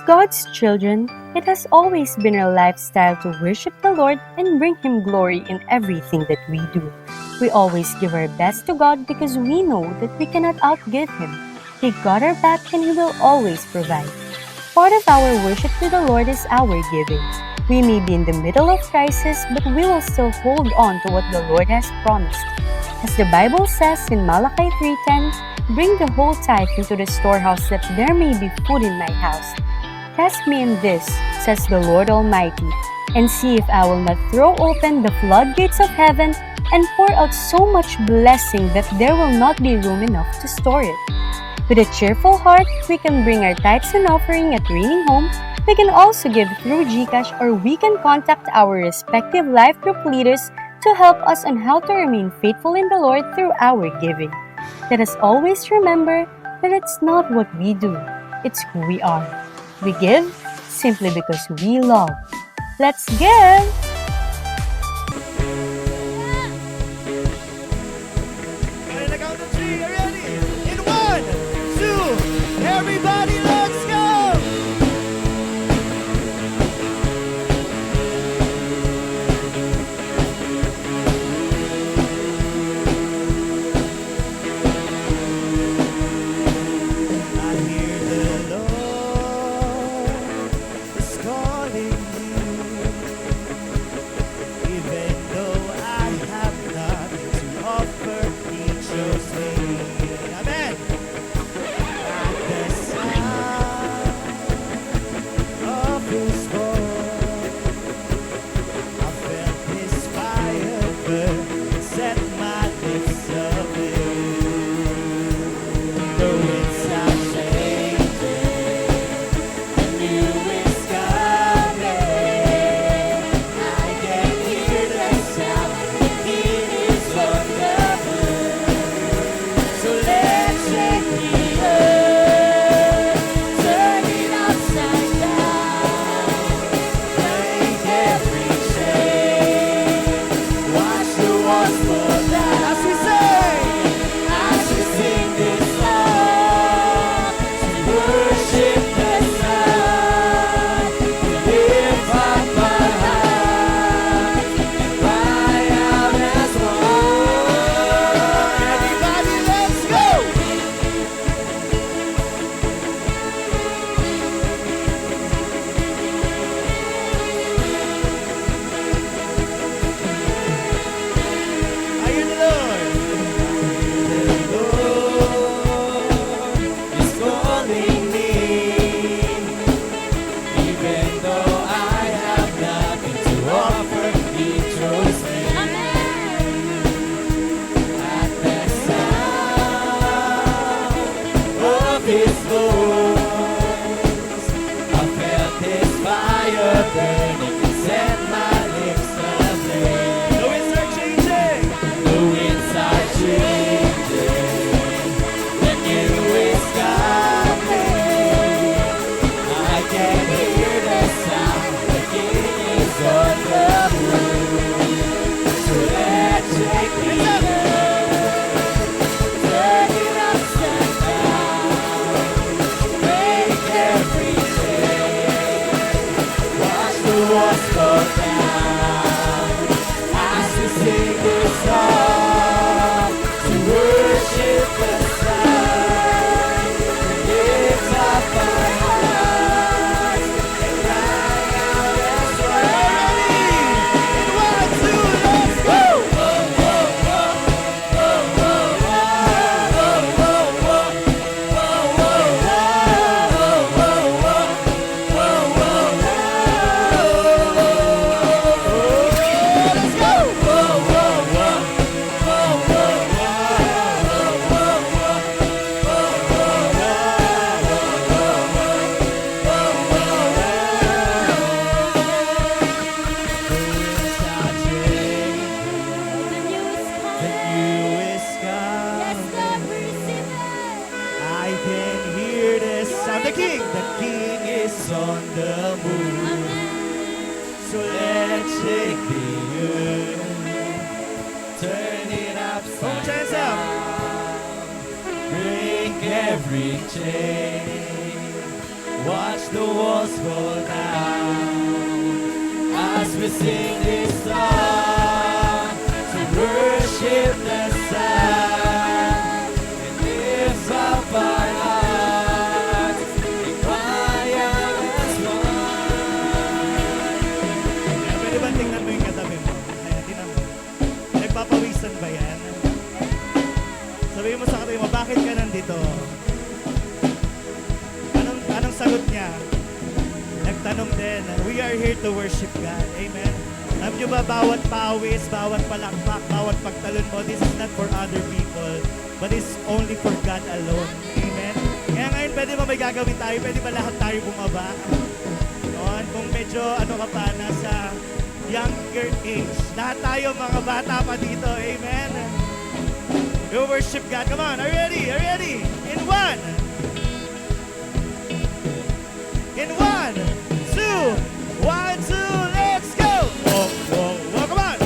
God's children, it has always been our lifestyle to worship the Lord and bring Him glory in everything that we do. We always give our best to God because we know that we cannot outgive Him. He got our back and He will always provide. Part of our worship to the Lord is our giving. We may be in the middle of crisis, but we will still hold on to what the Lord has promised. As the Bible says in Malachi 3:10, "Bring the whole tithe into the storehouse that there may be food in my house. Test me in this, says the Lord Almighty, and see if I will not throw open the floodgates of heaven and pour out so much blessing that there will not be room enough to store it." With a cheerful heart, we can bring our tithes and offering at Raining Home. We can also give through GCash, or we can contact our respective life group leaders to help us on how to remain faithful in the Lord through our giving. Let us always remember that it's not what we do, it's who we are. We give simply because we love. Let's give! And in the count of 3, are you ready? In 1, 2, everybody, let's go! I hear the Lord is calling you, even though I have not to offer, He chose me. Amen. At the sound of His voice, I felt His fire burn, set my lips ablaze. The winds are changing, the new is coming. I can hear the sound, the King is on the move. So let's shake the earth, turn it upside down, break every chain, watch the walls fall down. As we sing this song, to worship the Son, to lift up our hearts and cry out as one. Everybody, let's go! I hear the Lord. The Lord is calling me, even though I have nothing to offer. He chose me. At the sound of His voice, I felt His fire burning, set my lips ablaze. The winds are changing. The winds are changing. The new is coming. I can hear the sound. The King is on the move. So let's shake the earth, turn it upside down, break every chain, watch the walls fall down. As we sing this song, to worship the Son, lift up our hearts and cry out as one. In 1, 2, let's go! Let's go! The new is coming. I can hear the sound. The King is on the move. So let's shake the earth, turn it upside down, break every chain, watch the walls fall down as we sing this song to worship the Son and lift up our hearts in triumph as one. Pwede ba tingnan mo yung katabi mo? Ayan, tingnan mo. Nagpapawisan ba yan? Sabihin mo sa katabi mo, bakit ka nandito? Anong sagot niya? Nagtanong din, we are here to worship God. Amen. Alam niyo ba, bawat pawis, bawat palakpak, bawat pagtalon mo, this is not for other people, but it's only for God alone. Amen. Kaya ngayon, pwede ba may gagawin tayo? Pwede ba lahat tayo bumaba? Noon, kung medyo ano ka pa, nasa younger age. Lahat tayo mga bata pa dito. Amen. We worship God. Come on, are you ready? Are you ready? In one. In one, two, let's go! Whoa, whoa, whoa, come on!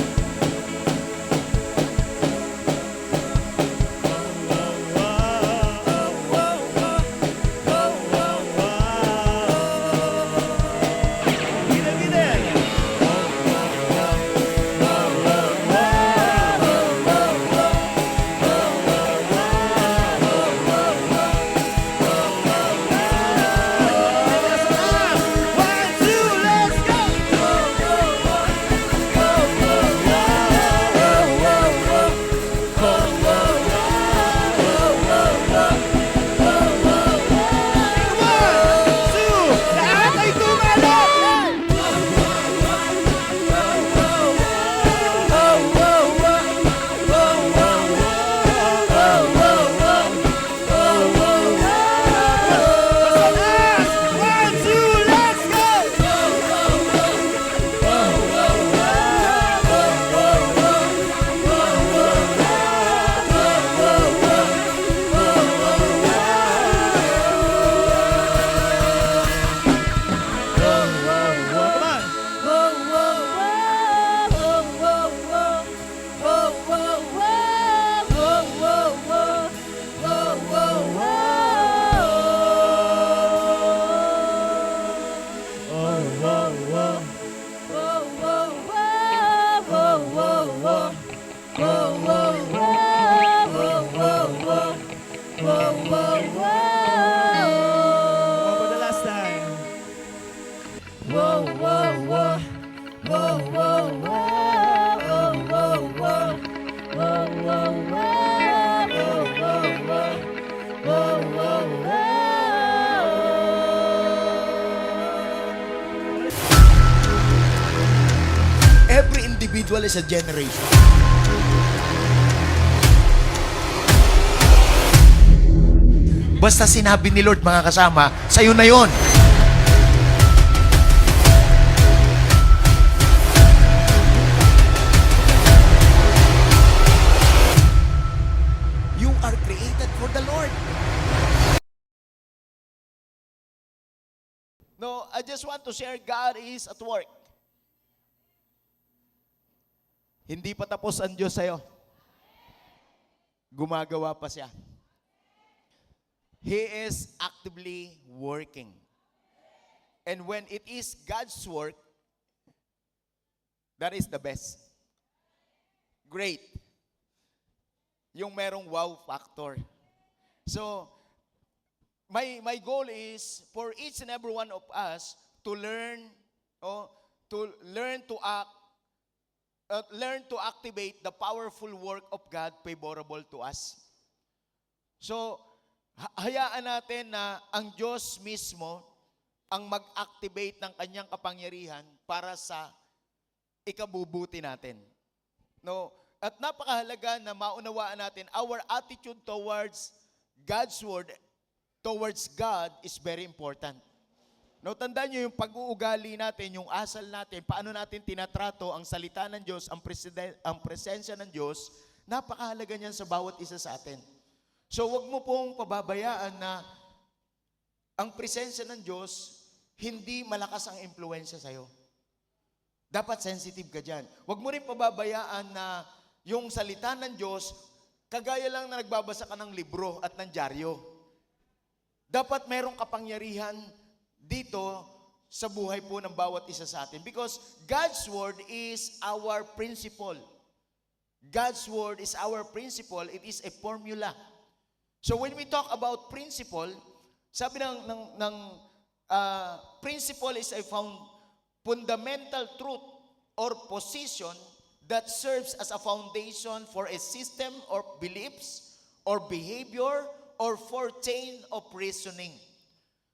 For the last time. Every individual is a generation. Basta sinabi ni Lord, mga kasama, sa'yo na yon. You are created for the Lord. No, I just want to share, God is at work. Hindi pa tapos ang Diyos sa'yo. Gumagawa pa siya. He is actively working. And when it is God's work, that is the best. Great. Yung merong wow factor. So, my goal is for each and every one of us to learn to activate the powerful work of God favorable to us. So, hayaan natin na ang Diyos mismo ang mag-activate ng kanyang kapangyarihan para sa ikabubuti natin. No? At napakahalaga na maunawaan natin, our attitude towards God's Word, towards God is very important. No, tandaan nyo yung pag-uugali natin, yung asal natin, paano natin tinatrato ang salita ng Diyos, ang presensya ng Diyos, napakahalaga niyan sa bawat isa sa atin. So, wag mo pong pababayaan na ang presensya ng Diyos, hindi malakas ang impluensya sa'yo. Dapat sensitive ka dyan. Wag mo rin pababayaan na yung salita ng Diyos, kagaya lang na nagbabasa ka ng libro at ng dyaryo. Dapat merong kapangyarihan dito sa buhay po ng bawat isa sa atin. Because God's Word is our principle. God's Word is our principle. It is a formula. So when we talk about principle, sabi principle is a fundamental truth or position that serves as a foundation for a system or beliefs or behavior or for chain of reasoning.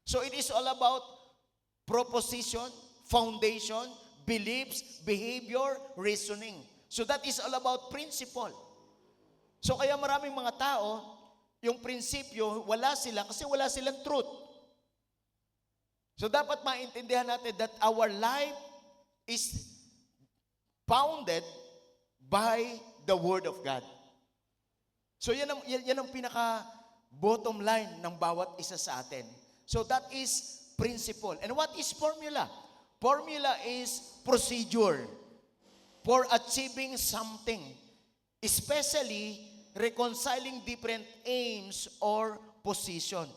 So it is all about proposition, foundation, beliefs, behavior, reasoning. So that is all about principle. So kaya maraming mga tao, yung prinsipyo, wala sila kasi wala silang truth. So dapat maintindihan natin that our life is founded by the Word of God. So yan ang pinaka bottom line ng bawat isa sa atin. So that is principle. And what is formula? Formula is procedure for achieving something, especially reconciling different aims or position.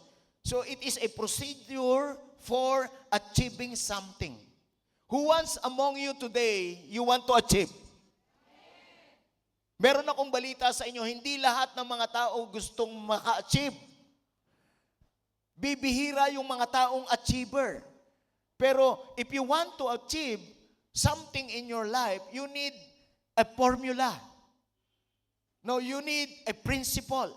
So it is a procedure for achieving something. Who wants among you today, you want to achieve? Meron akong balita sa inyo, hindi lahat ng mga tao gustong maka-achieve. Bibihira yung mga taong achiever. Pero if you want to achieve something in your life, you need a formula. No, you need a principle.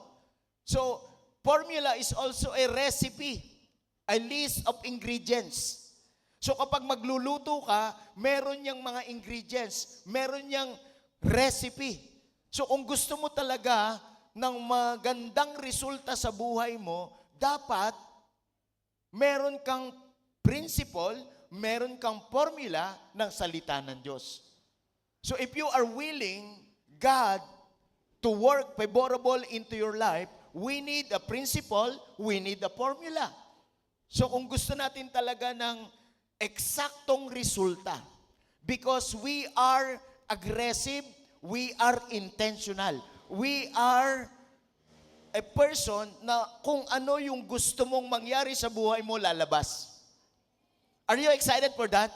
So, formula is also a recipe, a list of ingredients. So, kapag magluluto ka, meron niyang mga ingredients, meron niyang recipe. So, kung gusto mo talaga ng magandang resulta sa buhay mo, dapat meron kang principle, meron kang formula ng salita ng Diyos. So if you are willing God to work favorable into your life, we need a principle, we need a formula. So kung gusto natin talaga ng eksaktong resulta, because we are aggressive, we are intentional, we are a person na kung ano yung gusto mong mangyari sa buhay mo, lalabas. Are you excited for that?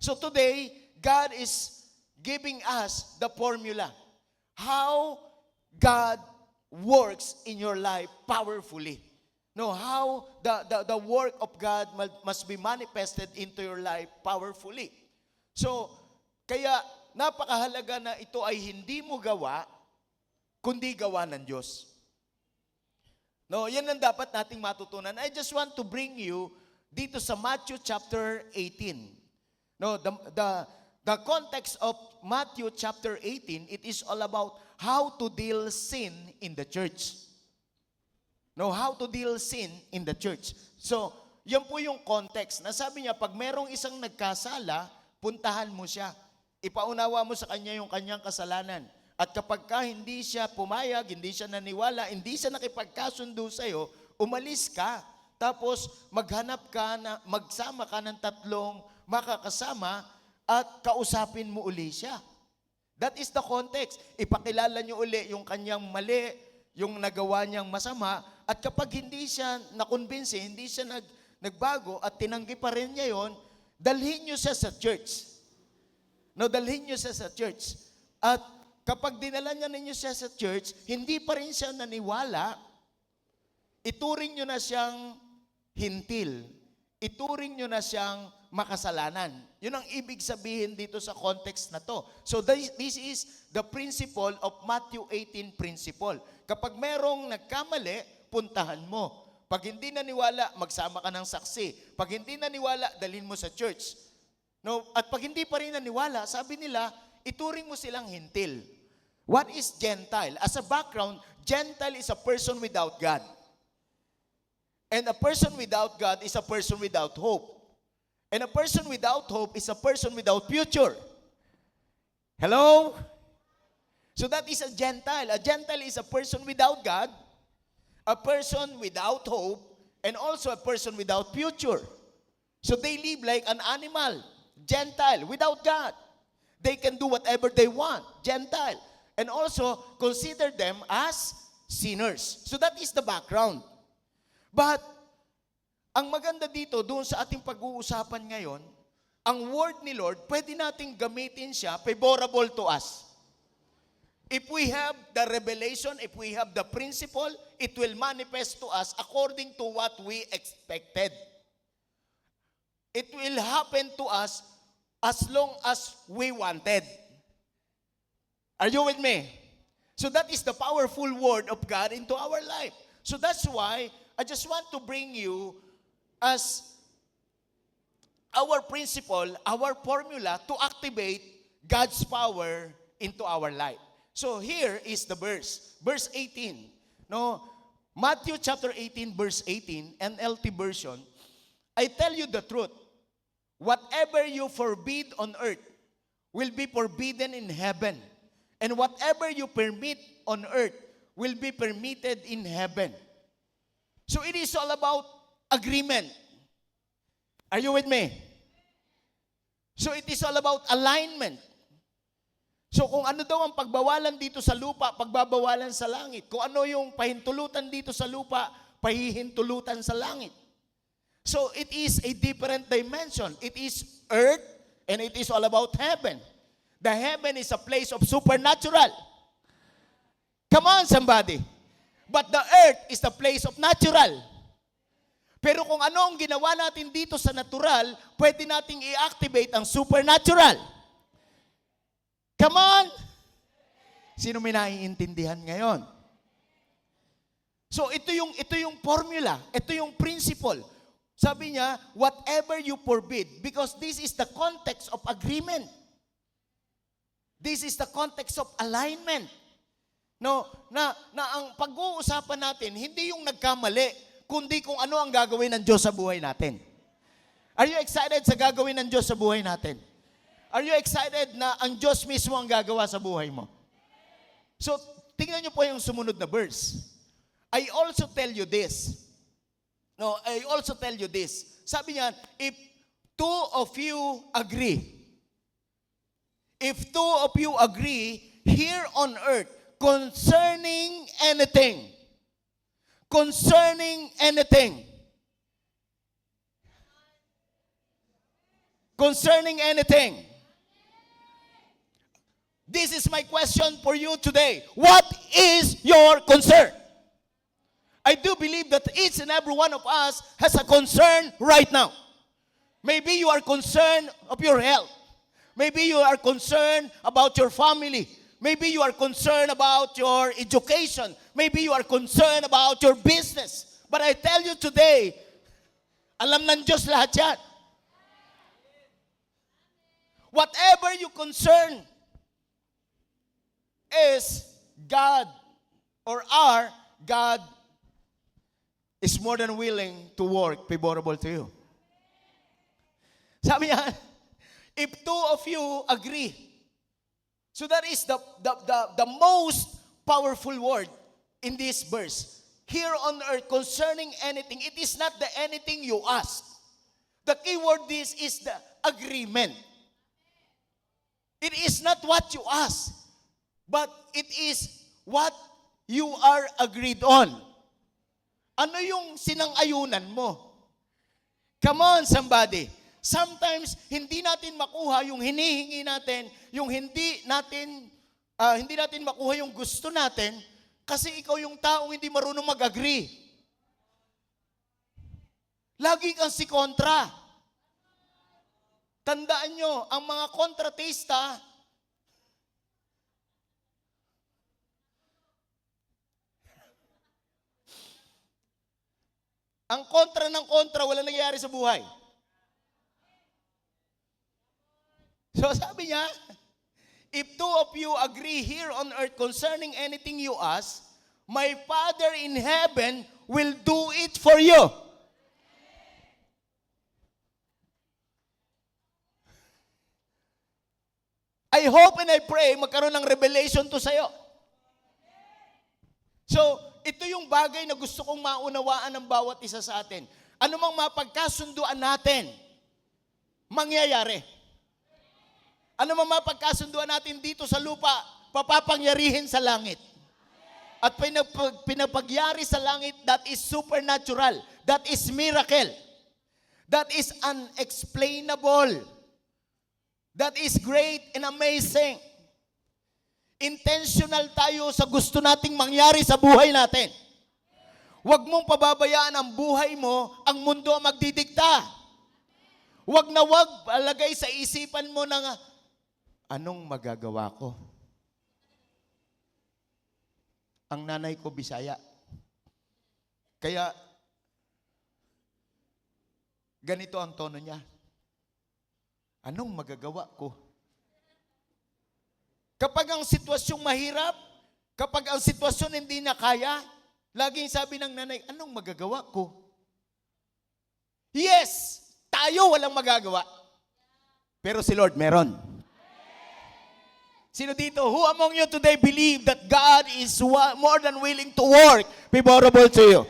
So today, God is giving us the formula. How God works in your life powerfully. No, how the work of God must be manifested into your life powerfully. So, kaya napakahalaga na ito ay hindi mo gawa, kundi gawa ng Diyos. No, yan ang dapat nating matutunan. I just want to bring you dito sa Matthew chapter 18. No, the context of Matthew chapter 18, it is all about how to deal sin in the church. No, how to deal sin in the church. So, yan po yung context. Nasabi niya, pag merong isang nagkasala, puntahan mo siya. Ipaunawa mo sa kanya yung kanyang kasalanan. At kapag ka hindi siya pumayag, hindi siya naniwala, hindi siya nakipagkasundo sa'yo, umalis ka. Tapos maghanap ka na, magsama ka ng 3 makakasama at kausapin mo uli siya. That is the context. Ipakilala niyo uli yung kanyang mali, yung nagawa niyang masama, at kapag hindi siya nakonbinsi, hindi siya nagbago at tinanggi pa rin niya yon, dalhin niyo siya sa church. No, dalhin niyo siya sa church. At kapag dinala niya ninyo siya sa church, hindi pa rin siya naniwala, ituring niyo na siyang hintil. Ituring niyo na siyang makasalanan. Yun ang ibig sabihin dito sa context na to. So this is the principle of Matthew 18 principle. Kapag merong nagkamali, puntahan mo. Pag hindi naniwala, magsama ka ng saksi. Pag hindi naniwala, dalhin mo sa church. No? At pag hindi pa rin naniwala, sabi nila, ituring mo silang hintil. What is Gentile? As a background, Gentile is a person without God. And a person without God is a person without hope. And a person without hope is a person without future. Hello? So that is a Gentile. A Gentile is a person without God, a person without hope, and also a person without future. So they live like an animal, Gentile, without God. They can do whatever they want, Gentile. And also consider them as sinners. So that is the background. But ang maganda dito, doon sa ating pag-uusapan ngayon, ang word ni Lord, pwede nating gamitin siya, favorable to us. If we have the revelation, if we have the principle, it will manifest to us according to what we expected. It will happen to us as long as we wanted. Are you with me? So that is the powerful word of God into our life. So that's why I just want to bring you as our principle, our formula to activate God's power into our life. So here is the verse. Verse 18. No, Matthew chapter 18, verse 18, NLT version. I tell you the truth. Whatever you forbid on earth will be forbidden in heaven. And whatever you permit on earth will be permitted in heaven. So it is all about agreement. Are you with me? So it is all about alignment. So kung ano daw ang pagbawalan dito sa lupa, pagbabawalan sa langit. Kung ano yung pahintulutan dito sa lupa, pahihintulutan sa langit. So it is a different dimension. It is earth and it is all about heaven. The heaven is a place of supernatural. Come on, somebody. But the earth is the place of natural. Pero kung ano ang ginawa natin dito sa natural, pwede nating i-activate ang supernatural. Come on! Sino may naiintindihan ngayon? So ito yung formula, ito yung principle. Sabi niya, whatever you forbid, because this is the context of agreement. This is the context of alignment. No, na ang pag-uusapan natin, hindi yung nagkamali, kundi kung ano ang gagawin ng Diyos sa buhay natin. Are you excited sa gagawin ng Diyos sa buhay natin? Are you excited na ang Diyos mismo ang gagawa sa buhay mo? So, tingnan niyo po yung sumunod na verse. I also tell you this. No, I also tell you this. Sabi niya, if two of you agree here on earth concerning anything, this is my question for you today. What is your concern? I do believe that each and every one of us has a concern right now. Maybe you are concerned of your health. Maybe you are concerned about your family. Maybe you are concerned about your education. Maybe you are concerned about your business. But I tell you today, alam ng Diyos lahat yan. Whatever you concern is God or our God is more than willing to work favorable to you. Sabi niya, if two of you agree, so that is the most powerful word in this verse. Here on earth, concerning anything, it is not the anything you ask. The key word is the agreement. It is not what you ask, but it is what you are agreed on. Ano yung sinang-ayunan mo? Come on, somebody. Sometimes, hindi natin makuha yung hinihingi natin, yung hindi natin makuha yung gusto natin, kasi ikaw yung taong hindi marunong mag-agree. Lagi kang si kontra. Tandaan nyo, ang mga kontratista, ang kontra ng kontra, wala nangyayari sa buhay. So sabi niya, if two of you agree here on earth concerning anything you ask, my Father in heaven will do it for you. I hope and I pray magkaroon ng revelation to sa'yo. So, ito yung bagay na gusto kong maunawaan ng bawat isa sa atin. Ano mang mapagkasunduan natin, mangyayari. Ano mang mapagkasunduan natin dito sa lupa, papapangyarihin sa langit. At pinapagyari sa langit, that is supernatural. That is miracle. That is unexplainable. That is great and amazing. Intentional tayo sa gusto nating mangyari sa buhay natin. Huwag mong pababayaan ang buhay mo, ang mundo ang magdidikta. Huwag na huwag alagay sa isipan mo na, anong magagawa ko? Ang nanay ko Bisaya. Kaya, ganito ang tono niya. Anong magagawa ko? Kapag ang sitwasyong mahirap, kapag ang sitwasyon hindi na kaya, laging sabi ng nanay, anong magagawa ko? Yes, tayo walang magagawa. Pero si Lord meron. Sino dito? Who among you today believe that God is more than willing to work favorable to you?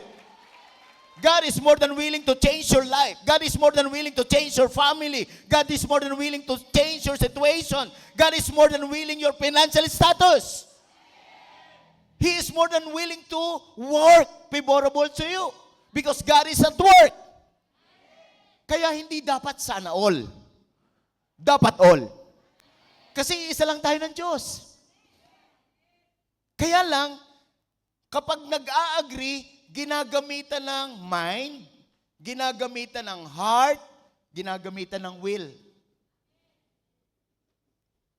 God is more than willing to change your life. God is more than willing to change your family. God is more than willing to change your situation. God is more than willing your financial status. He is more than willing to work favorable to you. Because God is at work. Kaya hindi dapat sana all. Dapat all. Kasi isa lang tayo ng Diyos. Kaya lang, kapag nag-a-agree, ginagamitan ng mind, ginagamitan ng heart, ginagamitan ng will.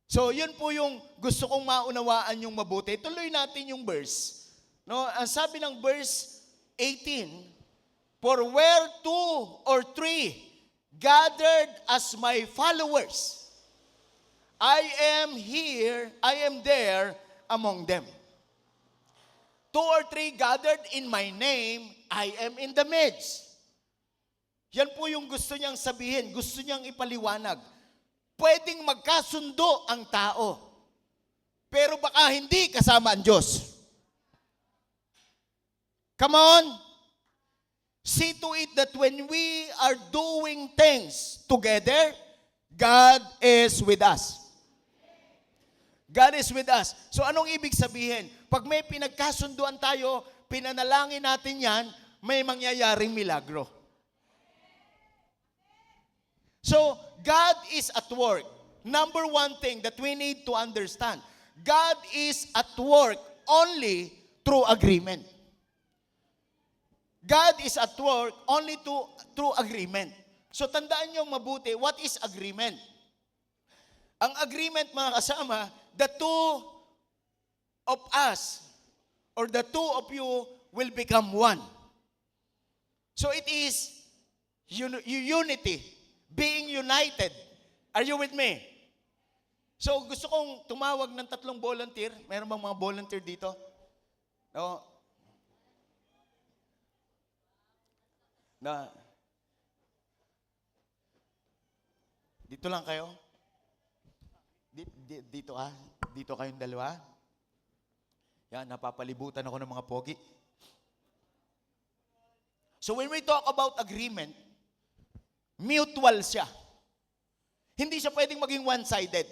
So, yun po yung gusto kong maunawaan yung mabuti. Tuloy natin yung verse. No, ang sabi ng verse 18, for where two or three gathered as my followers, I am here, I am there among them. 2 or 3 gathered in my name, I am in the midst. Yan po yung gusto niyang sabihin, gusto niyang ipaliwanag. Pwedeng magkasundo ang tao, pero baka hindi kasama ang Diyos. Come on. See to it that when we are doing things together, God is with us. God is with us. So anong ibig sabihin? Pag may pinagkasunduan tayo, pinanalangin natin yan, may mangyayaring milagro. So, God is at work. Number one thing that we need to understand, God is at work only through agreement. God is at work only through agreement. So tandaan niyo mabuti, what is agreement? Ang agreement, mga kasama, the two of us or the two of you will become one. So it is unity, being united. Are you with me? So gusto kong tumawag ng 3 volunteer. Meron bang mga volunteer dito? No? Dito lang kayo? Dito Dito kayong dalawa. Yan, napapalibutan ako ng mga pogi. So when we talk about agreement, mutual siya. Hindi siya pwedeng maging one-sided.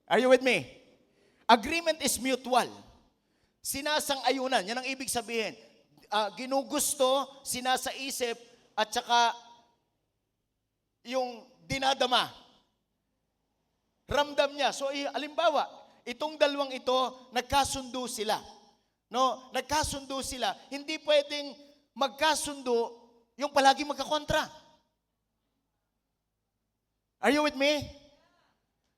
Are you with me? Agreement is mutual. Sinasang-ayunan. Yan ang ibig sabihin. Ginugusto, sinasaisip, at saka yung dinadama. Ramdam niya. So, alimbawa, itong dalawang ito, nagkasundo sila. No? Nagkasundo sila. Hindi pwedeng magkasundo yung palagi magkakontra. Are you with me?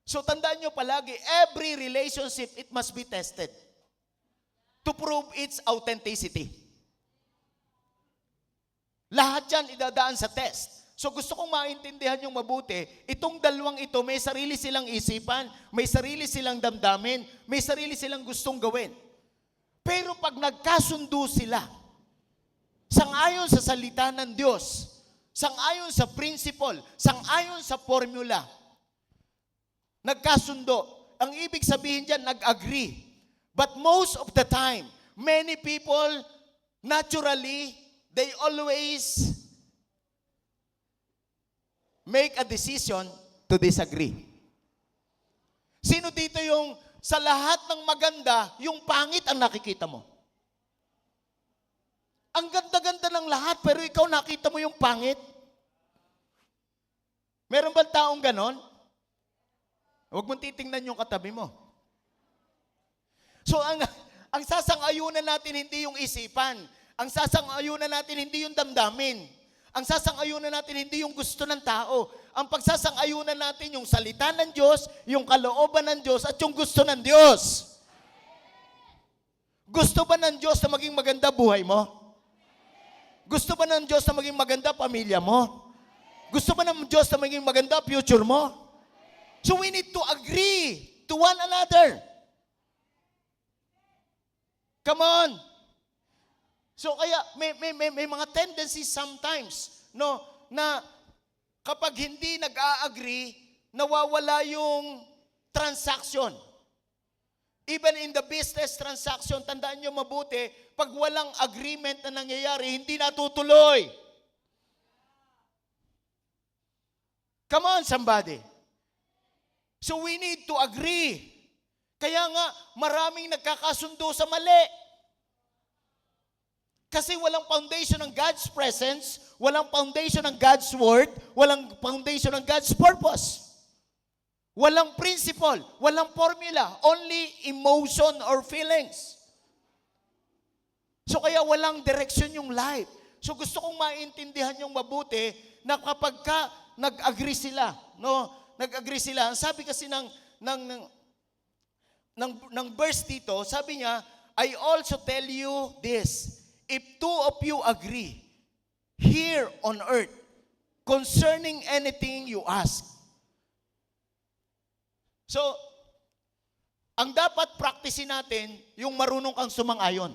So, tandaan nyo palagi, every relationship, it must be tested to prove its authenticity. Lahat yan idadaan sa test. So gusto kong maintindihan yung mabuti, itong dalawang ito, may sarili silang isipan, may sarili silang damdamin, may sarili silang gustong gawin. Pero pag nagkasundo sila, sang-ayon sa salita ng Diyos, sang-ayon sa principle, sang-ayon sa formula, nagkasundo. Ang ibig sabihin dyan, nag-agree. But most of the time, many people, naturally, they always make a decision to disagree. Sino dito yung sa lahat ng maganda, yung pangit ang nakikita mo? Ang ganda-ganda ng lahat, pero ikaw nakita mo yung pangit? Meron bang taong ganon? Huwag mong titingnan yung katabi mo. So ang sasang-ayunan natin hindi yung isipan. Ang sasang-ayunan natin hindi yung damdamin. Ang sasang-ayunan natin hindi yung gusto ng tao. Ang pagsasang-ayunan natin yung salita ng Diyos, yung kalooban ng Diyos, at yung gusto ng Diyos. Gusto ba ng Diyos na maging maganda buhay mo? Gusto ba ng Diyos na maging maganda pamilya mo? Gusto ba ng Diyos na maging maganda future mo? So we need to agree to one another. Come on. So kaya may mga tendencies sometimes, no, na kapag hindi nag-a-agree, nawawala yung transaction. Even in the business transaction, tandaan nyo mabuti, pag walang agreement na nangyayari, hindi natutuloy. Come on, somebody. So we need to agree. Kaya nga, maraming nagkakasundo sa mali. Kasi walang foundation ng God's presence, walang foundation ng God's word, walang foundation ng God's purpose. Walang principle, walang formula, only emotion or feelings. So kaya walang direction yung life. So gusto kong maintindihan yung mabuti na kapag ka nag-agree sila, no? Nag-agree sila. Ang sabi kasi ng verse dito, sabi niya, I also tell you this, if two of you agree here on earth concerning anything you ask. So, ang dapat practicein natin, yung marunong kang sumang-ayon.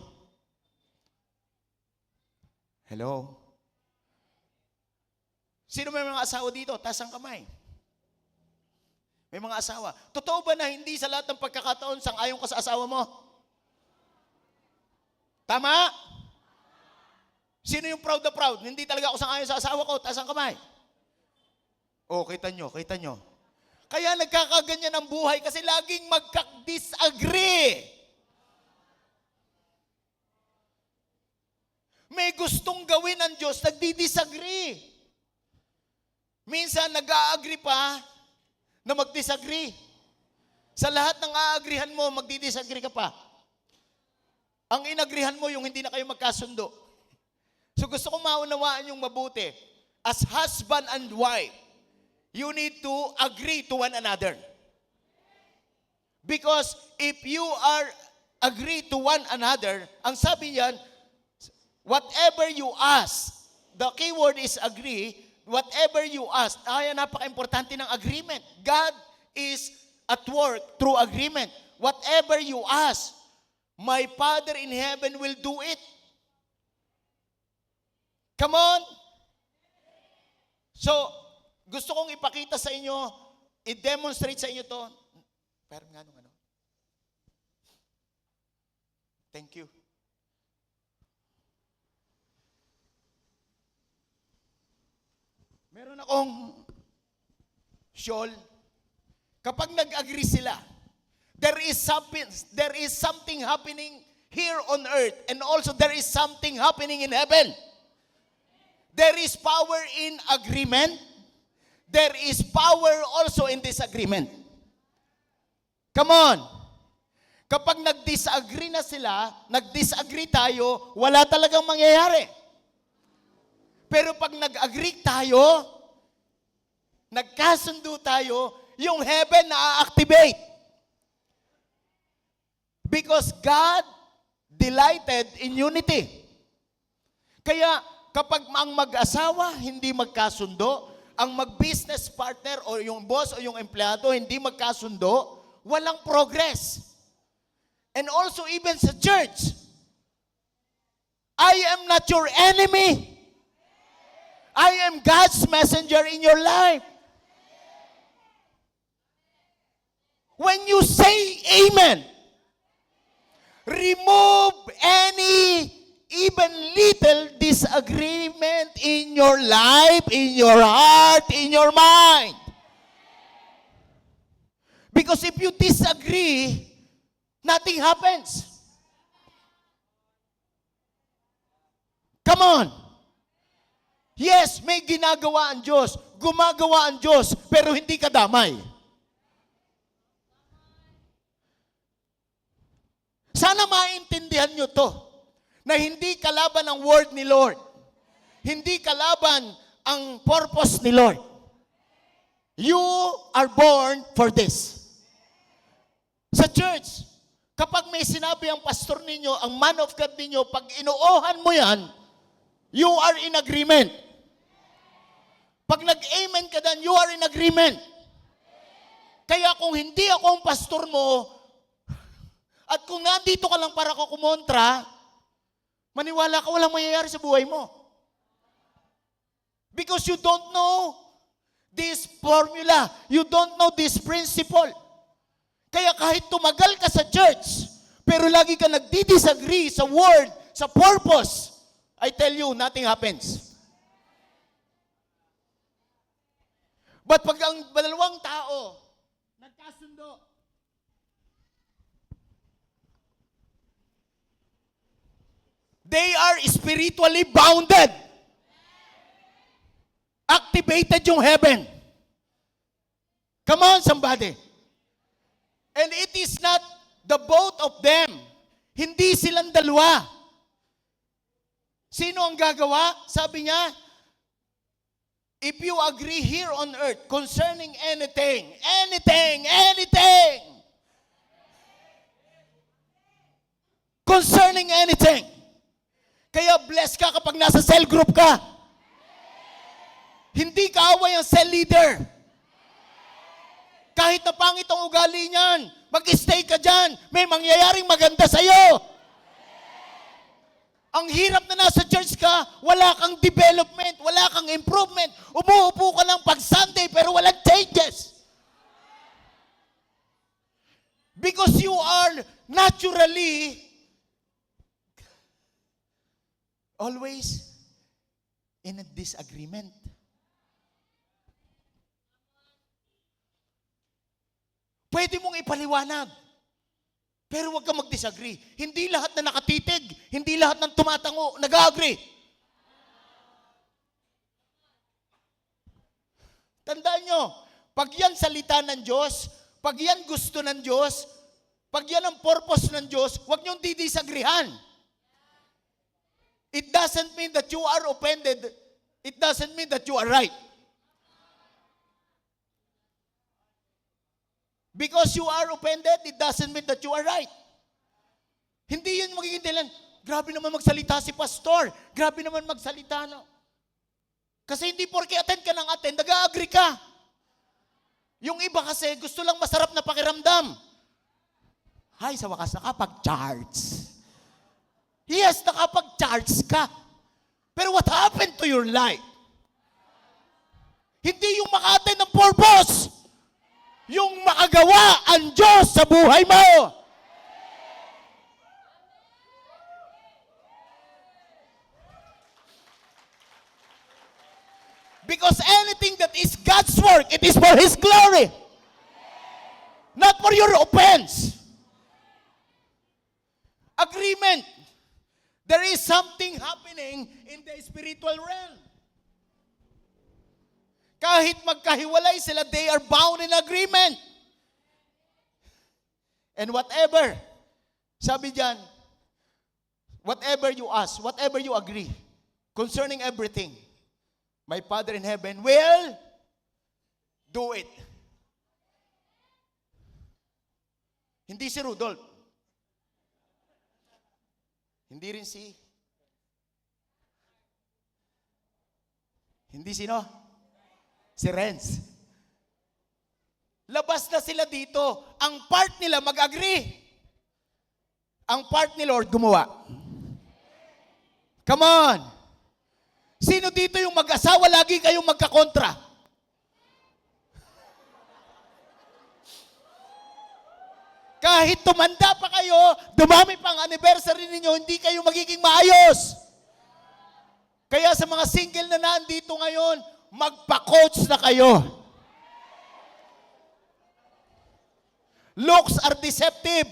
Hello? Sino may mga asawa dito? Taas ang kamay. May mga asawa. Totoo ba na hindi sa lahat ng pagkakataon sang-ayon ka sa asawa mo? Tama? Sino yung proud na proud? Hindi talaga ako sang-ayon sa asawa ko. Taas ang kamay. Oh, kita nyo, kita nyo. Kaya nagkakaganyan ang buhay kasi laging magka-disagree. May gustong gawin ng Diyos, nagdi-disagree. Minsan nag-a-agree pa na mag-disagree. Sa lahat ng aagrihan mo, magdi-disagree ka pa. Ang inagrihan mo, yung hindi na kayo magkasundo. So gusto kong maunawaan yung mabuti. As husband and wife, you need to agree to one another. Because if you are agree to one another, ang sabi yan, whatever you ask, the key word is agree, whatever you ask, napaka-importante ng agreement. God is at work through agreement. Whatever you ask, my Father in heaven will do it. Come on. So, gusto kong ipakita sa inyo, i-demonstrate sa inyo to. Pero nga nung ano. Thank you. Meron akong shawl. Kapag nag-agree sila, there is something happening here on earth and also there is something happening in heaven. There is power in agreement. There is power also in disagreement. Come on. Kapag nag-disagree na sila, nag-disagree tayo, wala talagang mangyayari. Pero pag nag-agree tayo, nagkasundo tayo, yung heaven na-activate. Because God delighted in unity. Kaya kapag ang mag-asawa hindi magkasundo, ang mag-business partner o yung boss o yung empleyado hindi magkasundo, walang progress. And also even sa church, I am not your enemy. I am God's messenger in your life. When you say amen, remove any even little disagreement in your life, in your heart, in your mind. Because if you disagree, nothing happens. Come on. Yes, may ginagawa ang Diyos, gumagawa ang Diyos, pero hindi ka damay. Sana maintindihan nyo to, na hindi kalaban ang word ni Lord. Hindi kalaban ang purpose ni Lord. You are born for this. Sa church, kapag may sinabi ang pastor ninyo, ang man of God ninyo, pag inuohan mo yan, you are in agreement. Pag nag-amen ka dan, you are in agreement. Kaya kung hindi ako ang pastor mo, at kung nandito ka lang para ko kumontra, maniwala ka, walang mangyayari sa buhay mo. Because you don't know this formula. You don't know this principle. Kaya kahit tumagal ka sa church, pero lagi ka nagdi-disagree sa word, sa purpose, I tell you, nothing happens. But pag ang dalawang tao, nagkasundo, they are spiritually bounded. Activated yung heaven. Come on, somebody. And it is not the both of them. Hindi silang dalawa. Sino ang gagawa? Sabi niya, if you agree here on earth concerning anything, concerning anything. Kaya blessed ka kapag nasa cell group ka. Hindi kaaway ang cell leader. Kahit na pangit ang ugali niyan, mag-stay ka dyan. May mangyayaring maganda sa'yo. Ang hirap na nasa church ka, wala kang development, wala kang improvement. Umuupo ka lang pag Sunday pero walang changes. Because you are naturally always in a disagreement. Pwede mong ipaliwanag. Pero huwag kang mag-disagree. Hindi lahat na nakatitig, hindi lahat ng tumatango, nag-agree. Tandaan nyo, pag yan salita ng Diyos, pag yan gusto ng Diyos, pag yan ang purpose ng Diyos, huwag nyong didisagreehan. It doesn't mean that you are offended. It doesn't mean that you are right. Because you are offended, it doesn't mean that you are right. Hindi yun magiging dahilan. Grabe naman magsalita si pastor. Grabe naman magsalita. No? Kasi hindi porke attend ka ng attend, nag-agree ka. Yung iba kasi gusto lang masarap na pakiramdam. Hay, sa wakas nakapag-charge. Yes, nakapag-charge ka. Pero what happened to your life? Hindi yung maka-attend ng purpose. Yung makagawa ang Diyos sa buhay mo. Because anything that is God's work, it is for His glory. Not for your offense. Agreement. There is something happening in the spiritual realm. Kahit magkahiwalay sila, they are bound in agreement. And whatever, sabi diyan, whatever you ask, whatever you agree, concerning everything, my Father in heaven will do it. Hindi si Rudolph. Hindi rin si... Hindi sino? Si Renz. Labas na sila dito. Ang part nila mag-agree. Ang part ni Lord gumawa. Come on. Sino dito yung mag-asawa lagi kayong magkakontra? Kahit tumanda pa kayo, dumami pang anniversary ninyo, hindi kayo magiging maayos. Kaya sa mga single na nandito ngayon, magpa-coach na kayo. Looks are deceptive.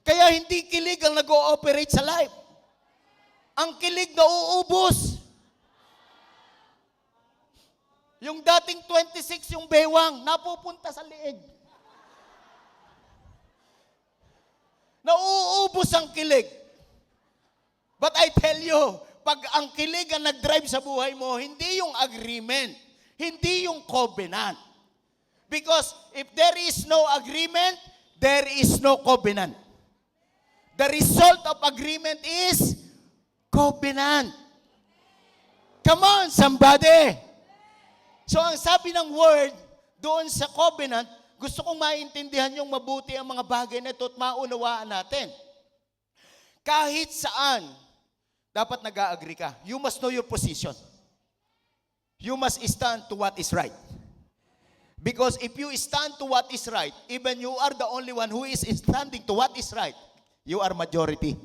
Kaya hindi kilig ang nag-ooperate sa life. ang kilig na uubos. Yung dating 26 yung bewang, napupunta sa liig. Nauubos ang kilig. But I tell you, pag ang kilig ang nag-drive sa buhay mo, hindi yung agreement, hindi yung covenant. Because if there is no agreement, there is no covenant. The result of agreement is covenant. Come on, somebody. So ang sabi ng word doon sa covenant, gusto kong maintindihan yung mabuti ang mga bagay na ito at maunawaan natin. Kahit saan, dapat nag-a-agree ka. You must know your position. You must stand to what is right. Because if you stand to what is right, even you are the only one who is standing to what is right, you are majority.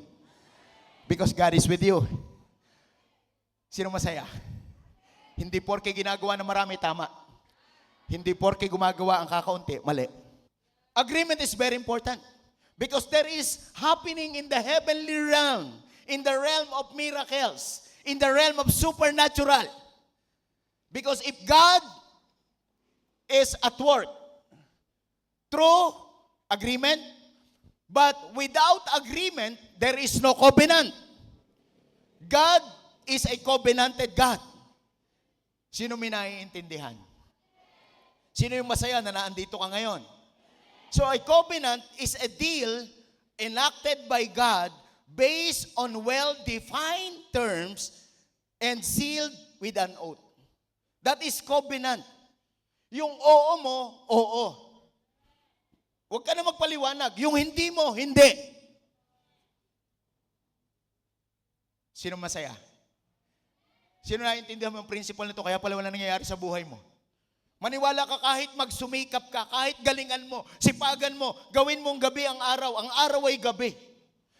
Because God is with you. Sino masaya? Hindi porke ginagawa ng marami, tama. Hindi porke gumagawa ang kakaunti, mali. Agreement is very important. Because there is happening in the heavenly realm, in the realm of miracles, in the realm of supernatural. Because if God is at work through agreement, but without agreement, there is no covenant. God is a covenanted God. Sino may naiintindihan? Sino yung masaya na naandito ka ngayon? So a covenant is a deal enacted by God based on well-defined terms and sealed with an oath. That is covenant. Yung oo mo, oo. Huwag ka na magpaliwanag. Yung hindi mo, hindi. Sino masaya? Sino naiintindihan mo yung principle nito kaya pala wala nangyayari sa buhay mo? Maniwala ka kahit magsumikap ka, kahit galingan mo, sipagan mo, gawin mong gabi ang araw ay gabi.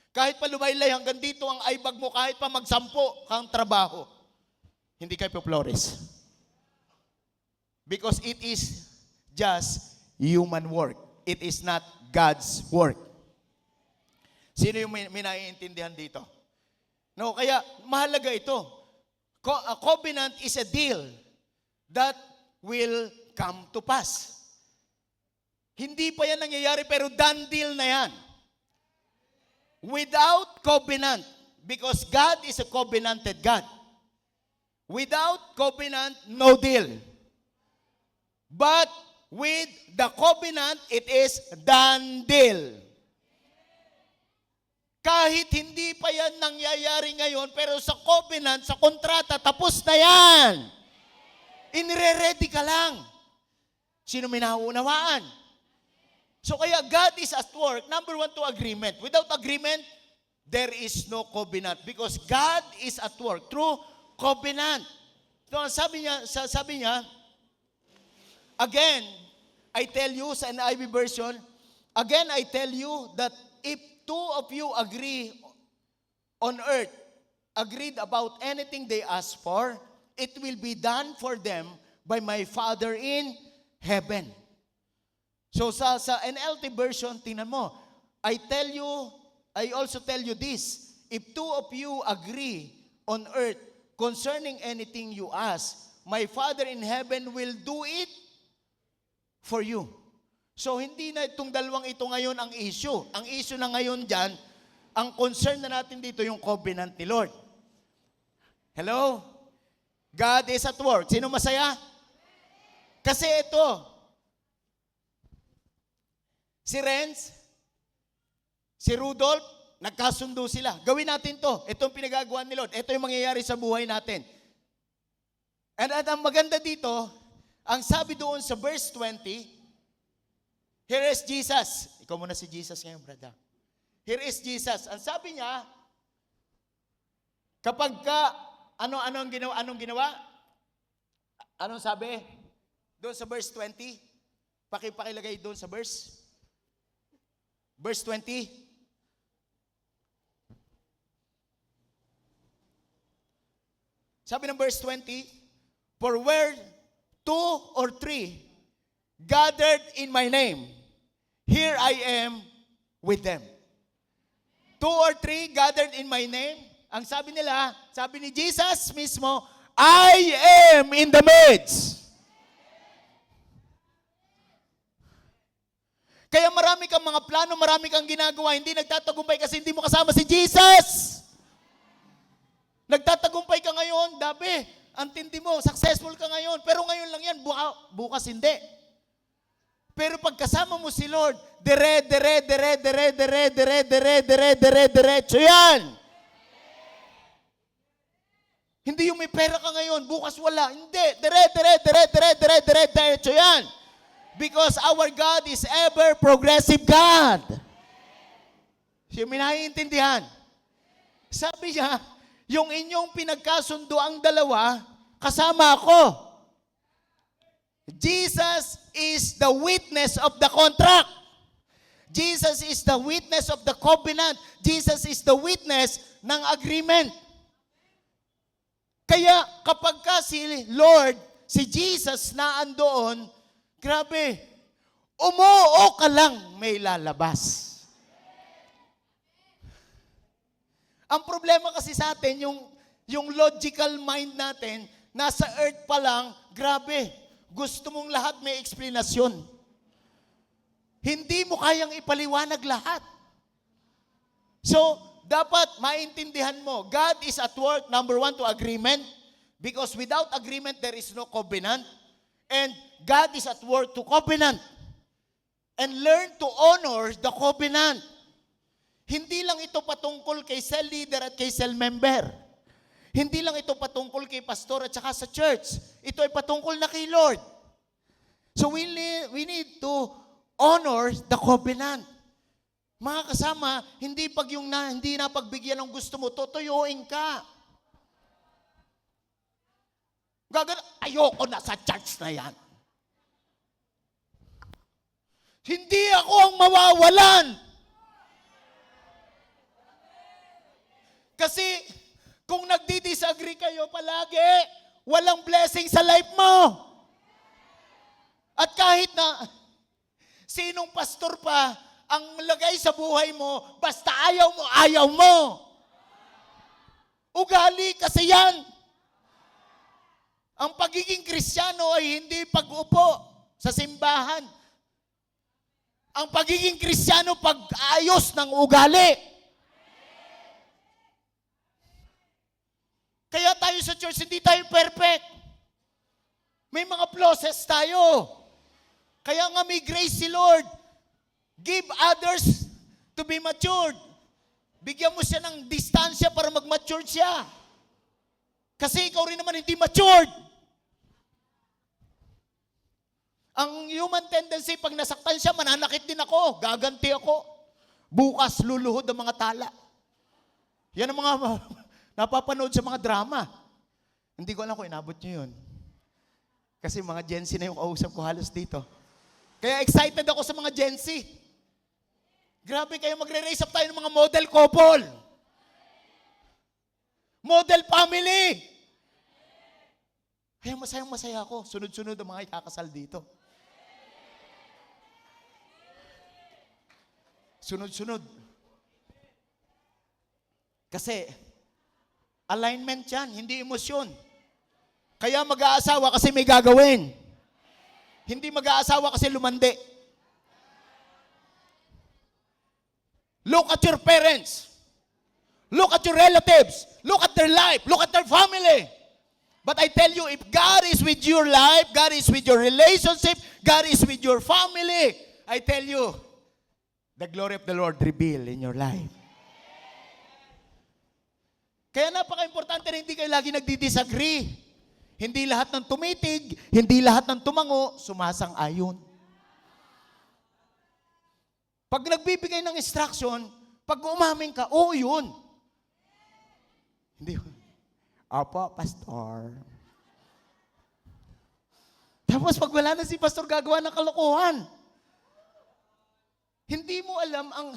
Kahit pa lumaylay hanggang dito ang aibag mo, kahit pa magsampo kang trabaho, hindi kayo po-flores. Because it is just human work. It is not God's work. Sino yung may naiintindihan dito? No, kaya mahalaga ito. A covenant is a deal that will come to pass. Hindi pa yan nangyayari pero done deal na yan. Without covenant, because God is a covenanted God. Without covenant, no deal. But with the covenant, it is done deal. Kahit hindi pa yan nangyayari ngayon, pero sa covenant, sa kontrata, tapos na yan. Inire-ready ka lang. Sino may nauunawaan? So kaya God is at work. Number one, to agreement. Without agreement, there is no covenant. Because God is at work through covenant. So sabi niya, again, I tell you, sa NIV version, again, I tell you that if two of you agree on earth, agreed about anything they ask for, it will be done for them by my Father in heaven. So sa NLT version, tingnan mo, I also tell you this, if two of you agree on earth concerning anything you ask, my Father in heaven will do it for you. So hindi na itong dalawang ito ngayon ang issue. Ang issue na ngayon dyan, ang concern na natin dito yung covenant ni Lord. Hello? God is at work. Sino masaya? Kasi ito, si Renz, si Rudolph, nagkasundo sila. Gawin natin to. Ito ang pinagagawa ni Lord. Ito yung mangyayari sa buhay natin. And at ang maganda dito, ang sabi doon sa verse 20, here is Jesus. Ikaw muna si Jesus ngayon, brother. Here is Jesus. Ang sabi niya, kapag ka, anong ginawa? Anong sabi? Doon sa verse 20. Pakilagay doon sa verse. Verse 20. Sabi ng verse 20, for where two or three gathered in my name, here I am with them. Two or three gathered in my name, ang sabi nila, sabi ni Jesus mismo, I am in the midst. Kaya marami kang mga plano, marami kang ginagawa, hindi nagtatagumpay kasi hindi mo kasama si Jesus. Nagtatagumpay ka ngayon, dabi, antindi mo, successful ka ngayon, pero ngayon lang yan, bukas hindi. Pero pag kasama mo si Lord, diretso yan. Hindi yung may pera ka ngayon, bukas wala. Hindi, diretso yan. Because our God is ever progressive God. Siya may naiintindihan. Sabi niya, yung inyong pinagkasundo ang dalawa, kasama ako. Jesus is the witness of the contract. Jesus is the witness of the covenant. Jesus is the witness ng agreement. Kaya kapag ka si Lord, si Jesus na andoon, grabe, umuo ka lang may lalabas. Ang problema kasi sa atin, yung logical mind natin, nasa earth pa lang, grabe, gusto mong lahat may eksplanasyon. Hindi mo kayang ipaliwanag lahat. So, dapat maintindihan mo, God is at work, number one, to agreement. Because without agreement, there is no covenant. And God is at work to covenant. And learn to honor the covenant. Hindi lang ito patungkol kay cell leader at kay cell member. Hindi lang ito patungkol kay pastor at saka sa church. Ito ay patungkol na kay Lord. So we need to honor the covenant. Mga kasama, hindi pag hindi napagbigyan ng gusto mo, tutuyuin ka. Ayoko na sa church na yan. Hindi ako ang mawawalan. Kasi kung nagdi-disagree kayo palagi, walang blessing sa life mo. At kahit na sinong pastor pa ang lagay sa buhay mo, basta ayaw mo. Ugali kasi yan. Ang pagiging Kristiyano ay hindi pag-upo sa simbahan. Ang pagiging Kristiyano pag-ayos ng ugali. Kaya tayo sa church, hindi tayo perfect. May mga flaws tayo. Kaya nga may grace si Lord. Give others to be matured. Bigyan mo siya ng distansya para mag-mature siya. Kasi ikaw rin naman hindi matured. Ang human tendency, pag nasaktan siya, mananakit din ako, gaganti ako. Bukas, luluhod ang mga tala. Yan ang mga napapanood sa mga drama. Hindi ko alam kung inabot nyo yun. Kasi mga Gen Z na yung kausap ko halos dito. Kaya excited ako sa mga Gen Z. Grabe kayo, magre-raise up tayo ng mga model couple. Model family. Kaya masayang-masaya ako. Sunod-sunod ang mga ikakasal dito. Sunod-sunod. Kasi, alignment yan, hindi emosyon. Kaya mag-aasawa kasi may gagawin. Hindi mag-aasawa kasi lumandi. Look at your parents. Look at your relatives. Look at their life. Look at their family. But I tell you, if God is with your life, God is with your relationship, God is with your family, I tell you, the glory of the Lord reveal in your life. Kaya napaka-importante na hindi kayo lagi nagdi-disagree. Hindi lahat ng tumitig, hindi lahat ng tumango, sumasang-ayon. Pag nagbibigay ng instruction, pag umamin ka, oo yun. Hindi yun. Opo, pastor. Tapos pag wala na si pastor, gagawa ng kalokohan. Hindi mo alam ang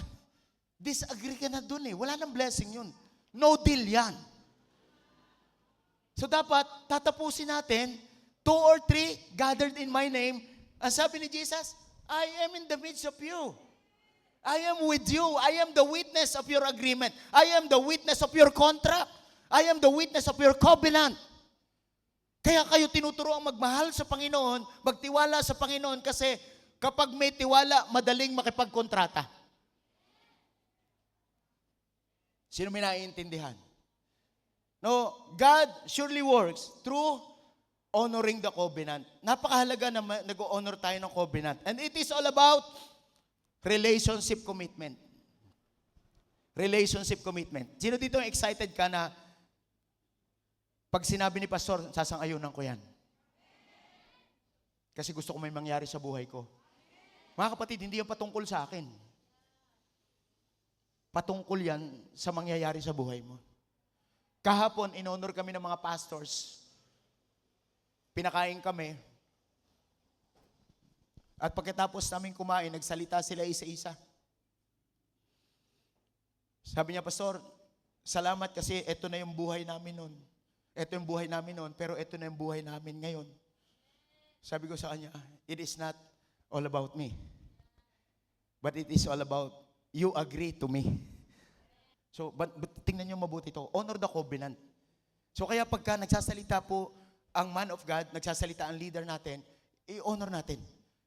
disagree ka na dun eh. Wala nang blessing yun. No deal yan. So dapat tatapusin natin, 2 or 3 gathered in my name. Ang sabi ni Jesus, I am in the midst of you. I am with you. I am the witness of your agreement. I am the witness of your contract. I am the witness of your covenant. Kaya kayo tinuturoang magmahal sa Panginoon, magtiwala sa Panginoon kasi kapag may tiwala, madaling makipagkontrata. Sino may naiintindihan? No, God surely works through honoring the covenant. Napakahalaga na nag-honor tayo ng covenant. And it is all about relationship commitment. Relationship commitment. Sino dito excited ka na pag sinabi ni Pastor, sasang-ayunan ko yan? Kasi gusto ko may mangyari sa buhay ko. Mga kapatid, hindi yan patungkol sa akin. Patungkol yan sa mangyayari sa buhay mo. Kahapon, in-honor kami ng mga pastors. Pinakain kami. At pagkatapos namin kumain, nagsalita sila isa-isa. Sabi niya, Pastor, salamat kasi ito na yung buhay namin noon. Ito yung buhay namin noon, pero ito na yung buhay namin ngayon. Sabi ko sa kanya, it is not all about me. But it is all about you agree to me. So, but tingnan niyo mabuti ito. Honor the covenant. So, kaya pagka nagsasalita po ang man of God, nagsasalita ang leader natin, i-honor natin.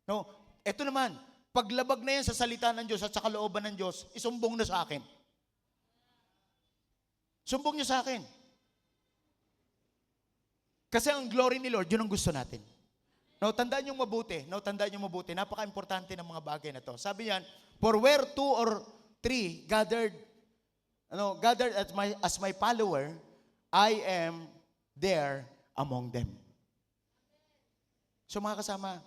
No, ito naman, paglabag na yan sa salita ng Diyos at sa kalooban ng Diyos, isumbong na sa akin. Sumbong niyo sa akin. Kasi ang glory ni Lord, yun ang gusto natin. No, tandaan niyo mabuti. No, tandaan niyo mabuti. Napaka-importante ng mga bagay na to. Sabi yan, for where 2 or 3 gathered as my follower, I am there among them. So mga kasama,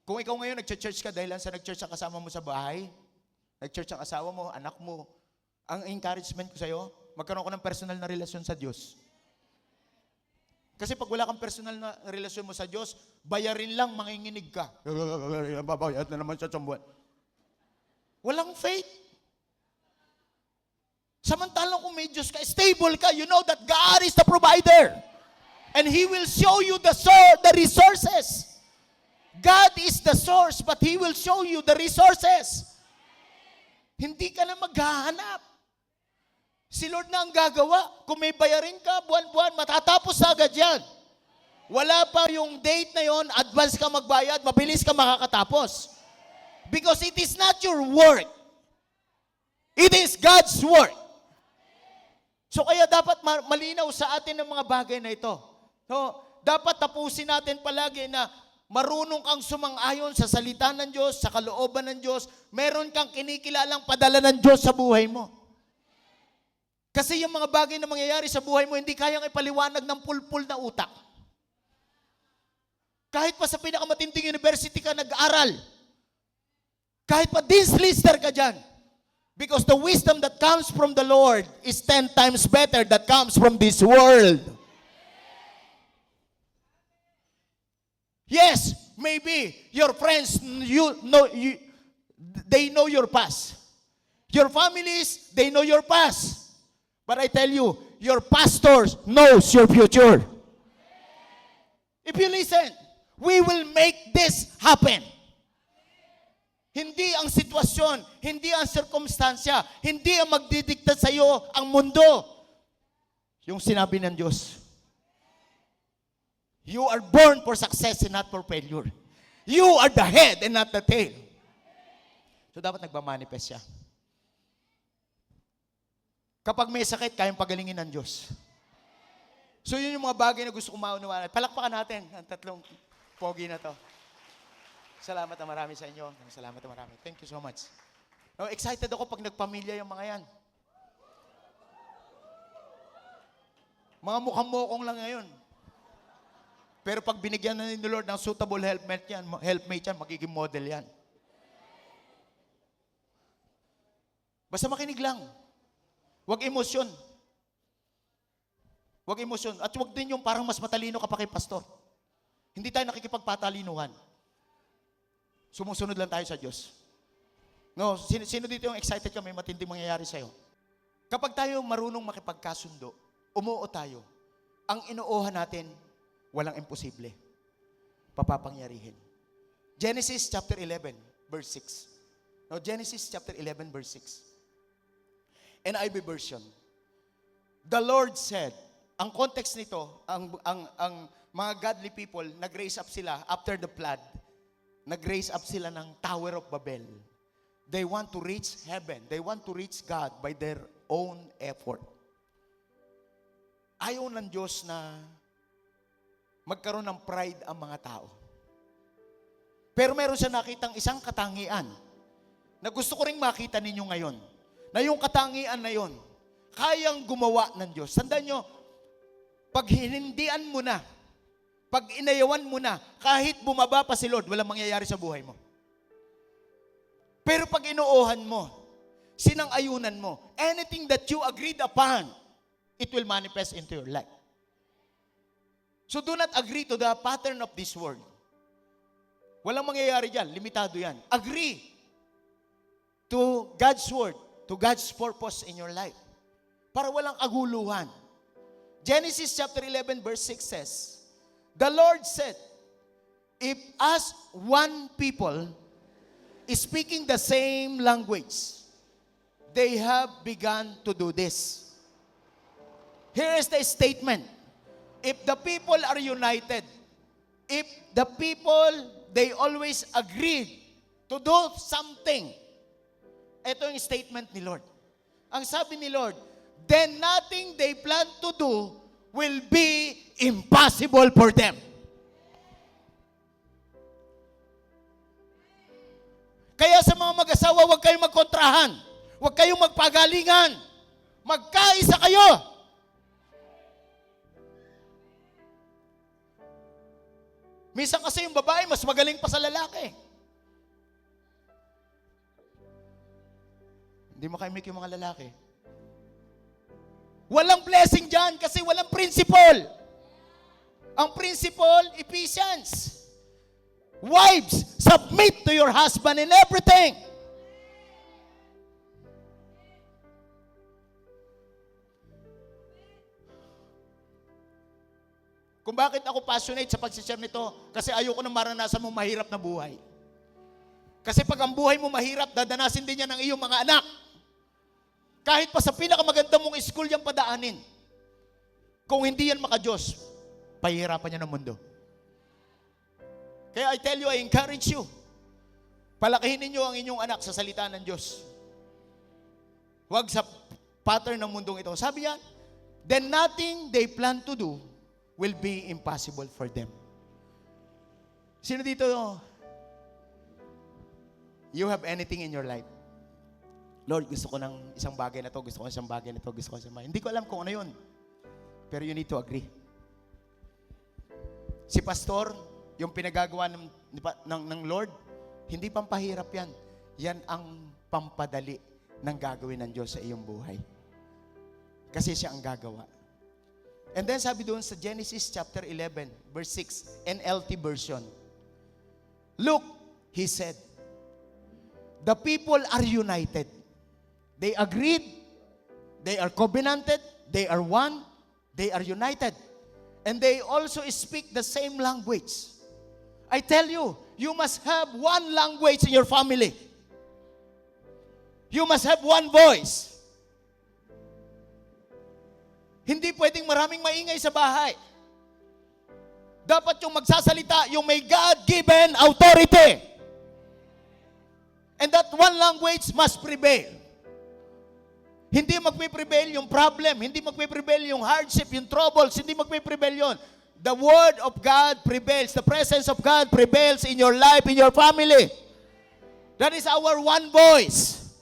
kung ikaw ngayon nag-church ka dahil lang sa nag-church ang kasama mo sa bahay, nag-church ang asawa mo, anak mo, ang encouragement ko sa'yo, magkaroon ka ng personal na relasyon sa Diyos. Kasi pag wala kang personal na relasyon mo sa Diyos, bayarin lang, manginginig ka. Babayad na naman siya sa buwan. Walang faith. Samantalang kung may Diyos ka, stable ka, you know that God is the provider. And He will show you the resources. God is the source, but He will show you the resources. Hindi ka na maghahanap. Si Lord na ang gagawa. Kung may bayarin ka, buwan-buwan, matatapos agad yan. Wala pa yung date na yon, advance ka magbayad, mabilis ka makakatapos. Because it is not your work. It is God's work. So kaya dapat malinaw sa atin ang mga bagay na ito. So, dapat tapusin natin palagi na marunong kang sumang-ayon sa salita ng Diyos, sa kalooban ng Diyos, meron kang kinikilalang padala ng Diyos sa buhay mo. Kasi yung mga bagay na mangyayari sa buhay mo, hindi kayang ipaliwanag ng pulpul na utak. Kahit pa sa pinakamatinding university ka nag-aral, kahit pa Dean's Lister ka dyan, because the wisdom that comes from the Lord is 10 times better that comes from this world. Yes, maybe your friends, they know your past. Your families, they know your past. But I tell you, your pastor knows your future. If you listen, we will make this happen. Hindi ang sitwasyon, hindi ang sirkumstansya, hindi ang magdidikta sa iyo ang mundo. Yung sinabi ng Diyos. You are born for success and not for failure. You are the head and not the tail. So dapat nagmamanifest siya. Kapag may sakit, kayang pagalingin ng Diyos. So yun yung mga bagay na gusto kong maunawanan. Palakpakan natin ang tatlong pogi na to. Salamat na marami sa inyo. Salamat na marami. Thank you so much. No, excited ako pag nagpamilya yung mga yan. Mga mukhang mokong lang ngayon. Pero pag binigyan na ni Lord ng suitable helpmate yan, magiging model yan. Basta makinig lang. Huwag emosyon. Huwag emosyon. At huwag din yung parang mas matalino ka pa kay pastor. Hindi tayo nakikipagpatalinuhan. Sumusunod lang tayo sa Diyos. No, sino dito yung excited ka may matinding mangyayari sa'yo? Kapag tayo marunong makipagkasundo, umuo tayo. Ang inuuhan natin, walang imposible. Papapangyarihin. Genesis chapter 11, verse 6. No, Genesis chapter 11 verse 6. NIV version. The Lord said, ang context nito, ang mga godly people, nag-raise up sila after the flood. Nag-raise up sila ng Tower of Babel. They want to reach heaven. They want to reach God by their own effort. Ayaw ng Diyos na magkaroon ng pride ang mga tao. Pero meron siya nakitang isang katangian na gusto ko ring makita ninyo ngayon. Na yung katangian na yon, kayang gumawa ng Diyos. Tandaan nyo, pag hinindian mo na, pag inayawan mo na, kahit bumaba pa si Lord, walang mangyayari sa buhay mo. Pero pag inuohan mo, sinang-ayunan mo, anything that you agreed upon, it will manifest into your life. So do not agree to the pattern of this world. Walang mangyayari dyan, limitado yan. Agree to God's word, to God's purpose in your life. Para walang kaguluhan. Genesis chapter 11 verse 6 says, the Lord said, if us one people is speaking the same language, they have begun to do this. Here is the statement. If the people are united, if the people, they always agreed to do something. Ito yung statement ni Lord. Ang sabi ni Lord, then nothing they plan to do will be impossible for them. Kaya sa mga mag-asawa, huwag kayong magkontrahan. Huwag kayong magpagalingan. Magkaisa kayo. Minsan kasi yung babae, mas magaling pa sa lalaki. Hindi mo kaimik yung mga lalaki. Walang blessing dyan kasi walang principle. Ang principle, Ephesians. Wives, submit to your husband in everything. Kung bakit ako passionate sa pag-share nito, kasi ayoko na maranasan mo mahirap na buhay. Kasi pag ang buhay mo mahirap, dadanasin din yan ng iyong mga anak. Kahit pa sa pinakamaganda mong school yung padaanin. Kung hindi yan maka-Diyos, pahihirapan niya ng mundo. Kaya I tell you, I encourage you, palakihin ninyo ang inyong anak sa salita ng Diyos. Huwag sa pattern ng mundong ito. Sabi yan, then nothing they plan to do will be impossible for them. Sino dito, you have anything in your life? Lord, gusto ko ng isang bagay na to, gusto ko ng isang bagay na to, gusto ko ng isang bagay. Hindi ko alam kung ano yun. Pero you need to agree. Si pastor, yung pinagagawa ng Lord, hindi pampahirap yan. Yan ang pampadali ng gagawin ng Diyos sa iyong buhay. Kasi siya ang gagawa. And then sabi doon sa Genesis chapter 11, verse 6, NLT version. Look, he said, the people are united. They agreed, they are covenanted, they are one, they are united. And they also speak the same language. I tell you, you must have one language in your family. You must have one voice. Hindi pwedeng maraming maingay sa bahay. Dapat yung magsasalita, yung may God-given authority. And that one language must prevail. Hindi magpiprevail yung problem, hindi magpiprevail yung hardship, yung troubles, hindi magpiprevail yun. The Word of God prevails. The presence of God prevails in your life, in your family. That is our one voice.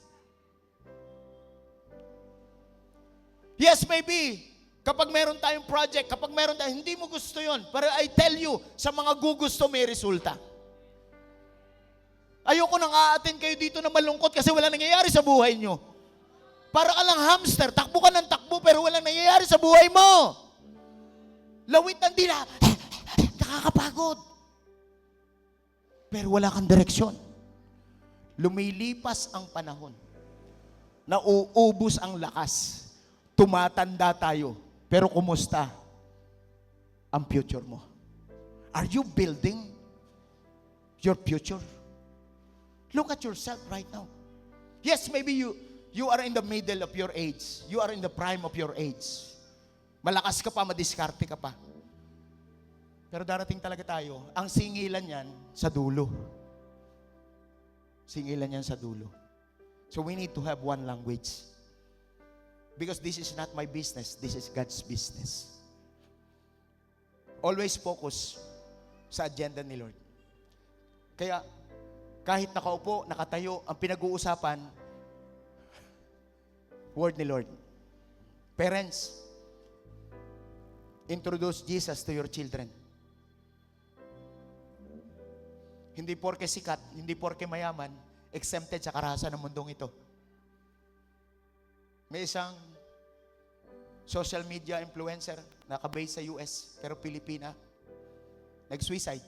Yes, maybe, kapag meron tayong project, kapag meron tayong, hindi mo gusto yon. Pero I tell you, sa mga gugusto may resulta. Ayoko nang aatin kayo dito na malungkot kasi wala nangyayari sa buhay nyo. Para ka lang hamster, takbo ka ng takbo pero walang nangyayari sa buhay mo. Lawit ng dila, nakakapagod. Pero wala kang direksyon. Lumilipas ang panahon. Nauubos ang lakas. Tumatanda tayo. Pero kumusta ang future mo? Are you building your future? Look at yourself right now. Yes, maybe you are in the middle of your age. You are in the prime of your age. Malakas ka pa, madiskarte ka pa. Pero darating talaga tayo, ang singilan yan sa dulo. Singilan yan sa dulo. So we need to have one language. Because this is not my business, this is God's business. Always focus sa agenda ni Lord. Kaya, kahit nakaupo, nakatayo, ang pinag-uusapan, word ni Lord. Parents, introduce Jesus to your children. Hindi porke sikat, hindi porke mayaman, exempted sa karahasan ng mundong ito. May isang social media influencer, naka-base sa US, pero Pilipina, nag-suicide.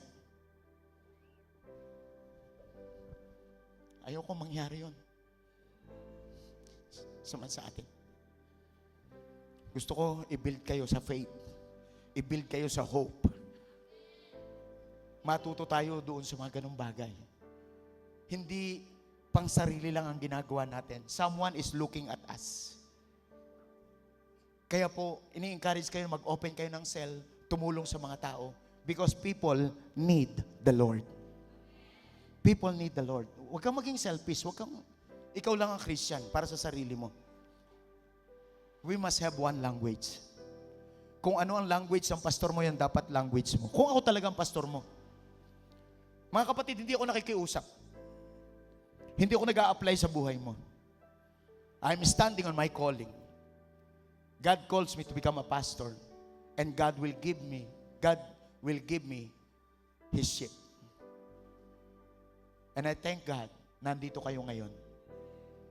Ayoko mangyari yun. Suman sa atin. Gusto ko i-build kayo sa faith. I-build kayo sa hope. Matuto tayo doon sa mga ganung bagay. Hindi pang sarili lang ang ginagawa natin. Someone is looking at us. Kaya po, ini-encourage kayo mag-open kayo ng cell, tumulong sa mga tao. Because people need the Lord. People need the Lord. Huwag kang maging selfish. Ikaw lang ang Christian para sa sarili mo. We must have one language. Kung ano ang language ng pastor mo, yan dapat language mo. Kung ako talagang pastor mo. Mga kapatid, hindi ako nakikiusap. Hindi ako nag-a-apply sa buhay mo. I'm standing on my calling. God calls me to become a pastor. And God will give me His sheep. And I thank God, nandito kayo ngayon.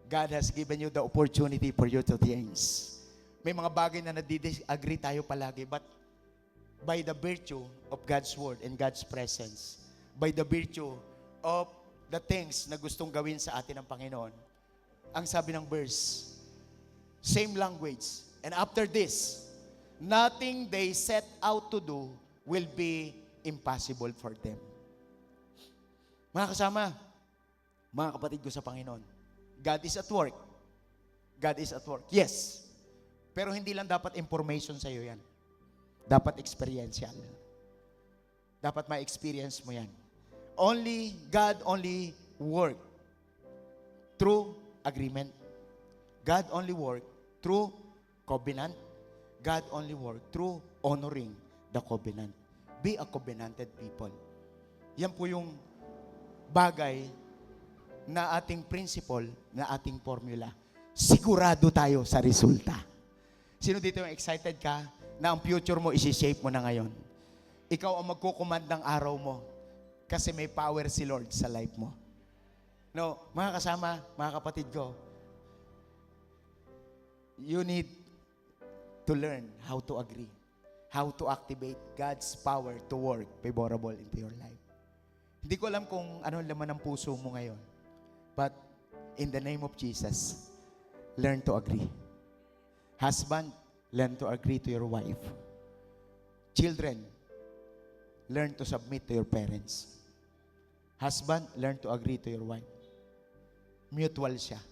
God has given you the opportunity for you to change. May mga bagay na nadi-disagree tayo palagi, but by the virtue of God's word and God's presence, by the virtue of the things na gustong gawin sa atin ng Panginoon, ang sabi ng verse, same language, and after this, nothing they set out to do will be impossible for them. Mga kasama, mga kapatid ko sa Panginoon, God is at work. God is at work. Yes. Pero hindi lang dapat information sa iyo yan. Dapat experiential. Dapat ma-experience mo yan. God only work through agreement. God only work through covenant. God only work through honoring the covenant. Be a covenanted people. Yan po yung bagay na ating principle, na ating formula. Sigurado tayo sa resulta. Sino dito yung excited ka na ang future mo isi-shape mo na ngayon? Ikaw ang magkukumand ng araw mo kasi may power si Lord sa life mo. No, mga kasama, mga kapatid ko, you need to learn how to agree, how to activate God's power to work favorable into your life. Hindi ko alam kung ano ang laman ng puso mo ngayon. But in the name of Jesus, learn to agree. Husband, learn to agree to your wife. Children, learn to submit to your parents. Husband, learn to agree to your wife. Mutual siya.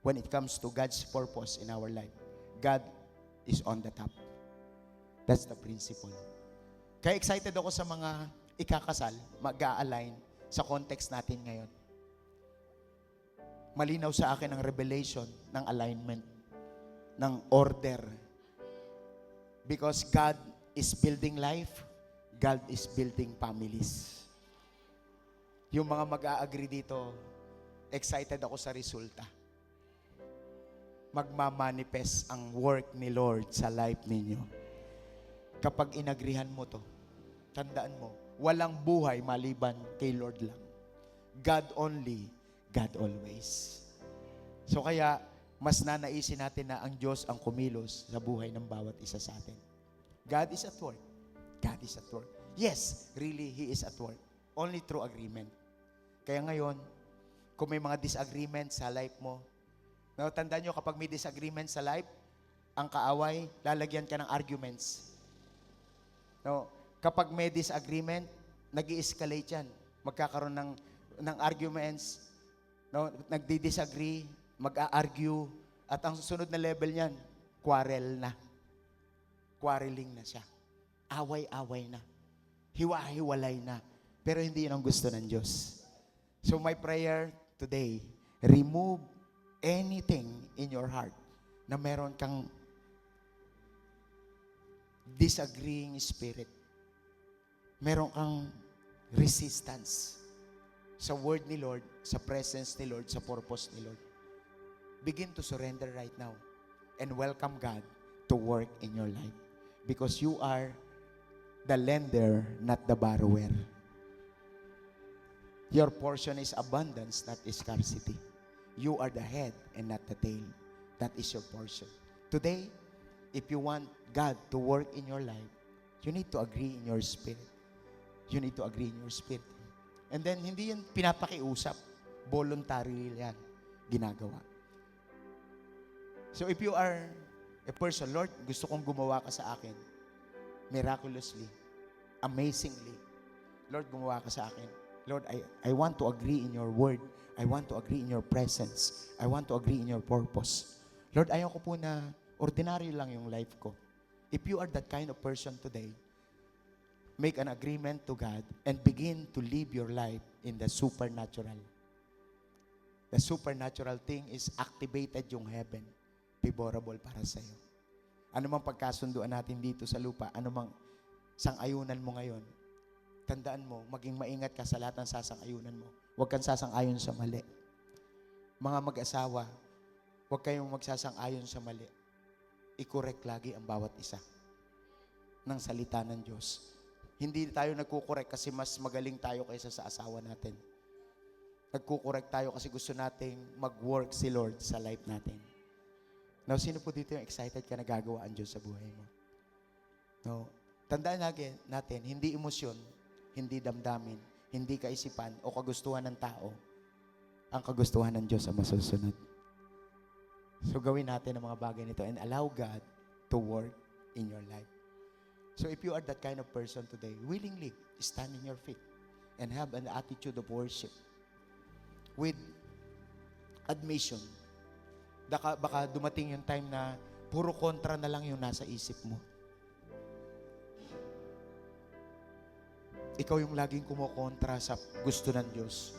When it comes to God's purpose in our life, God is on the top. That's the principle. Kaya excited ako sa mga ikakasal, mag-a-align sa context natin ngayon. Malinaw sa akin ang revelation ng alignment, ng order. Because God is building life, God is building families. Yung mga mag-a-agree dito, excited ako sa resulta. Magmamanifest ang work ni Lord sa life ninyo. Kapag inagrihan mo to, tandaan mo, walang buhay maliban kay Lord lang. God only, God always. So kaya, mas nanaisin natin na ang Diyos ang kumilos sa buhay ng bawat isa sa atin. God is at work. God is at work. Yes, really, He is at work. Only through agreement. Kaya ngayon, kung may mga disagreement sa life mo, tandaan nyo, kapag may disagreement sa life, ang kaaway, lalagyan ka ng arguments. No, kapag may disagreement, nag-i-escalate yan. Magkakaroon ng arguments. No, nagdi-disagree, mag-a-argue, at ang susunod na level niyan, quarrel na. Quarreling na siya. Away-away na. Hiwa-hiwalay na. Pero hindi yun ang gusto ng Diyos. So my prayer today, remove anything in your heart na meron kang disagreeing spirit. Meron kang resistance sa word ni Lord, sa presence ni Lord, sa purpose ni Lord. Begin to surrender right now and welcome God to work in your life. Because you are the lender, not the borrower. Your portion is abundance, not scarcity. You are the head and not the tail. That is your portion. Today, if you want God to work in your life, you need to agree in your spirit. You need to agree in your spirit. And then, hindi yan pinapakiusap. Voluntary yan ginagawa. So if you are a person, Lord, gusto kong gumawa ka sa akin. Miraculously. Amazingly. Lord, gumawa ka sa akin. Lord, I want to agree in your word. I want to agree in your presence. I want to agree in your purpose. Lord, ayaw ko po na ordinary lang yung life ko. If you are that kind of person today, make an agreement to God and begin to live your life in the supernatural. The supernatural thing is activated yung heaven. Favorable para sa iyo. Ano mang pagkasunduan natin dito sa lupa, ano mang sang-ayunan mo ngayon, tandaan mo, maging maingat ka sa lahat ng sasang-ayunan mo. Huwag kang sasang-ayon sa mali. Mga mag-asawa, huwag kayong magsasang-ayon sa mali. I-correct lagi ang bawat isa ng salita ng Diyos. Hindi tayo nagkukorek kasi mas magaling tayo kaysa sa asawa natin. Nagkukorek tayo kasi gusto nating mag-work si Lord sa life natin. Now, sino po dito yung excited ka na gagawa ang Diyos sa buhay mo? No. Tandaan natin, hindi emosyon, hindi damdamin, hindi kaisipan o kagustuhan ng tao. Ang kagustuhan ng Diyos ang masusunod. So, gawin natin ang mga bagay nito and allow God to work in your life. So, if you are that kind of person today, willingly stand in your feet and have an attitude of worship with admission. Baka dumating yung time na puro kontra na lang yung nasa isip mo. Ikaw yung laging kumukontra sa gusto ng Diyos.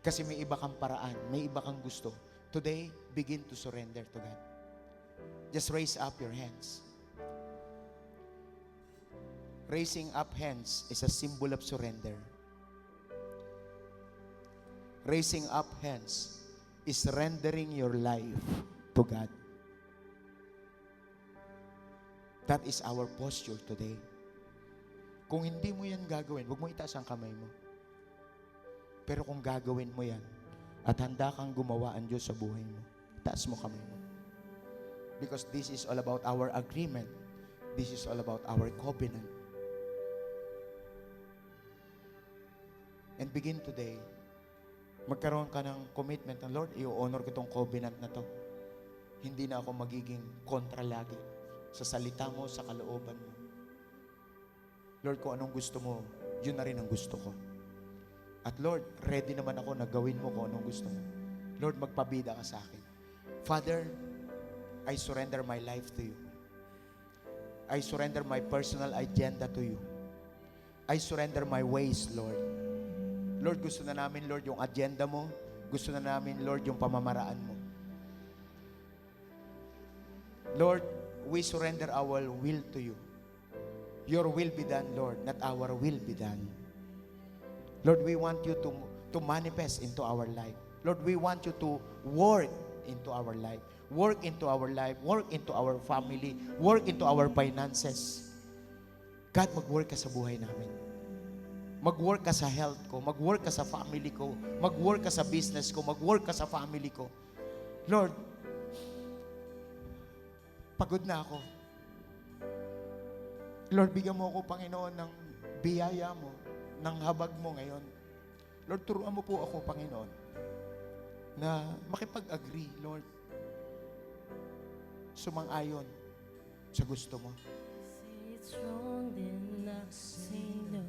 Kasi may iba kang paraan, may iba kang gusto. Today, begin to surrender to God. Just raise up your hands. Raising up hands is a symbol of surrender. Raising up hands is rendering your life to God. That is our posture today. Kung hindi mo yan gagawin, huwag mo itaas ang kamay mo. Pero kung gagawin mo yan, at handa kang gumawa ang Diyos sa buhay mo, itaas mo kamay mo. Because this is all about our agreement. This is all about our covenant. And begin today, magkaroon ka ng commitment na, Lord, i-honor ko itong covenant na to. Hindi na ako magiging kontra lagi sa salita mo, sa kalooban mo. Lord, kung anong gusto mo, yun na rin ang gusto ko. At Lord, ready naman ako na gawin mo kung anong gusto mo. Lord, magpabida ka sa akin. Father, I surrender my life to you. I surrender my personal agenda to you. I surrender my ways, Lord. Lord, gusto na namin, Lord, yung agenda mo. Gusto na namin, Lord, yung pamamaraan mo. Lord, we surrender our will to you. Your will be done, Lord, not our will be done. Lord, we want you to manifest into our life. Lord, we want you to work into our life. Work into our life. Work into our family. Work into our finances. God, mag-work ka sa buhay namin. Mag-work ka sa health ko, mag-work ka sa family ko, mag-work ka sa business ko, mag-work ka sa family ko. Lord, pagod na ako. Lord, bigyan mo ako, Panginoon, ng biyaya mo, ng habag mo ngayon. Lord, turuan mo po ako, Panginoon, na makipag-agree, Lord, sumang-ayon sa gusto mo. Say it's wrong, then I say no.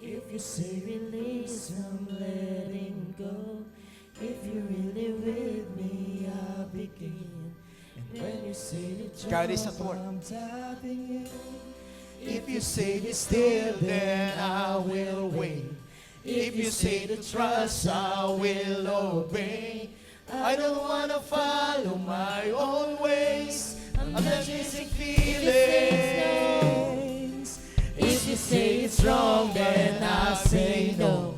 If you say release, I'm letting go. God is at work. I'm tapping in. If you say be still, then I will wait. If you say to trust, I will obey. I don't wanna follow my own ways. I'm not chasing feelings. If you say it's wrong, then I say no.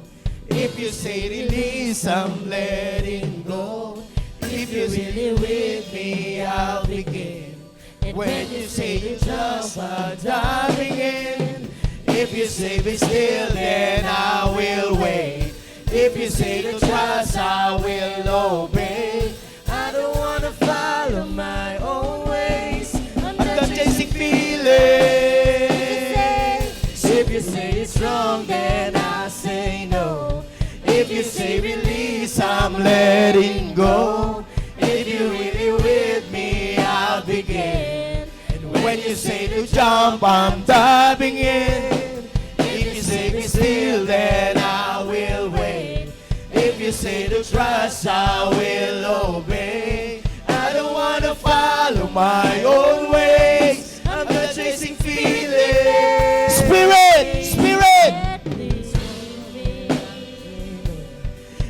If you say release, I'm letting go. If you're really with me, I'll begin. And when you say to jump, I'm diving in. If you say be still, then I will wait. If you say to trust, I will obey. I don't wanna follow my own ways. I'm not chasing feelings. If you say it's wrong, then I say no. If you say release, I'm letting go. If you're really with me, I'll begin. And when you say to jump, I'm diving in. If you say be still, then I will wait. If you say to trust, I will obey. I don't wanna follow my own ways. I'm not chasing feelings. Spirit, Spirit.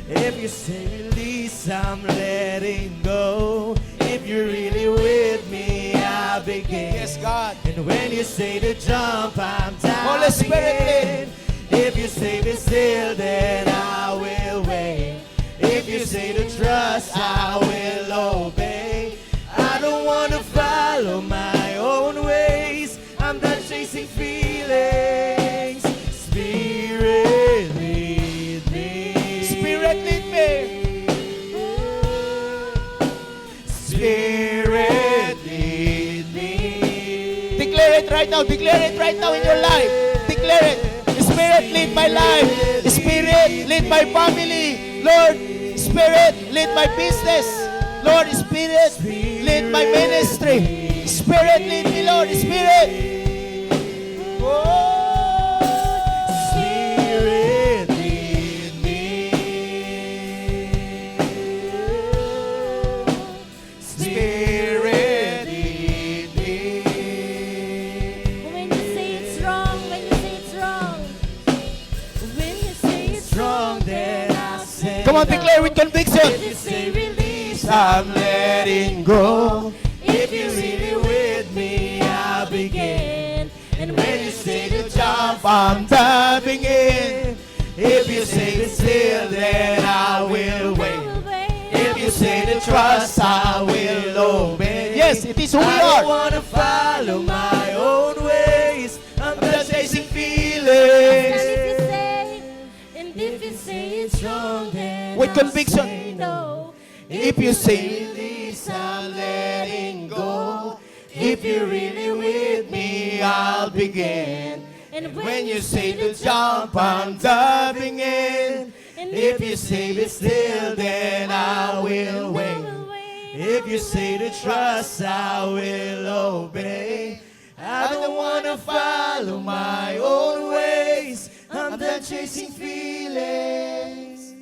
If you say release, I'm letting go. If you're really with me, I'll begin. Yes, God. And when you say to jump, I'm diving Holy Spirit, in. If you say be still, then I will wait. If you say to trust, I will obey. I don't wanna follow my own ways. I'm not chasing feelings. Spirit, lead me. Spirit, lead me. Spirit, lead me. Declare it right now. Declare it right now in your life. Declare it. Spirit, lead my life. Spirit, lead my family. Lord, Spirit, lead my business. Lord, Spirit, lead my ministry. Spirit, lead me, Lord. Spirit. Spirit, lead me. Spirit, lead me. When you say it's wrong, when you say it's wrong, when you say it's Strong, then I say Come on, no. declare with conviction. If you say release, I'm letting go. If you're really with me, I'll begin. And when you say to jump, I'm diving in. If you say be still, then I will wait. If you say to trust, I will obey. Yes, it is who we I don't are. wanna follow my own ways. I'm not chasing And feelings. if you say it's wrong, then With I'll conviction. say no. If you say release, I'm letting go. If you're really with me, I'll begin. And when you say to jump, I'm diving in. If you say be still, then I will wait. If you say to trust, I will obey. I don't wanna follow my own ways. I'm done chasing feelings.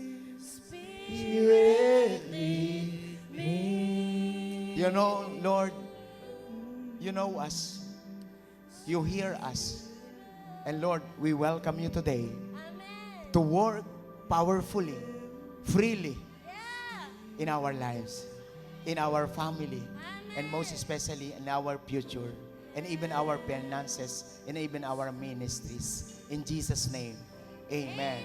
Spirit, lead me. You know, Lord, you know us. You hear us. And Lord, we welcome you today to work powerfully, freely in our lives, in our family, and most especially in our future, and even our finances, and even our ministries. In Jesus' name, amen.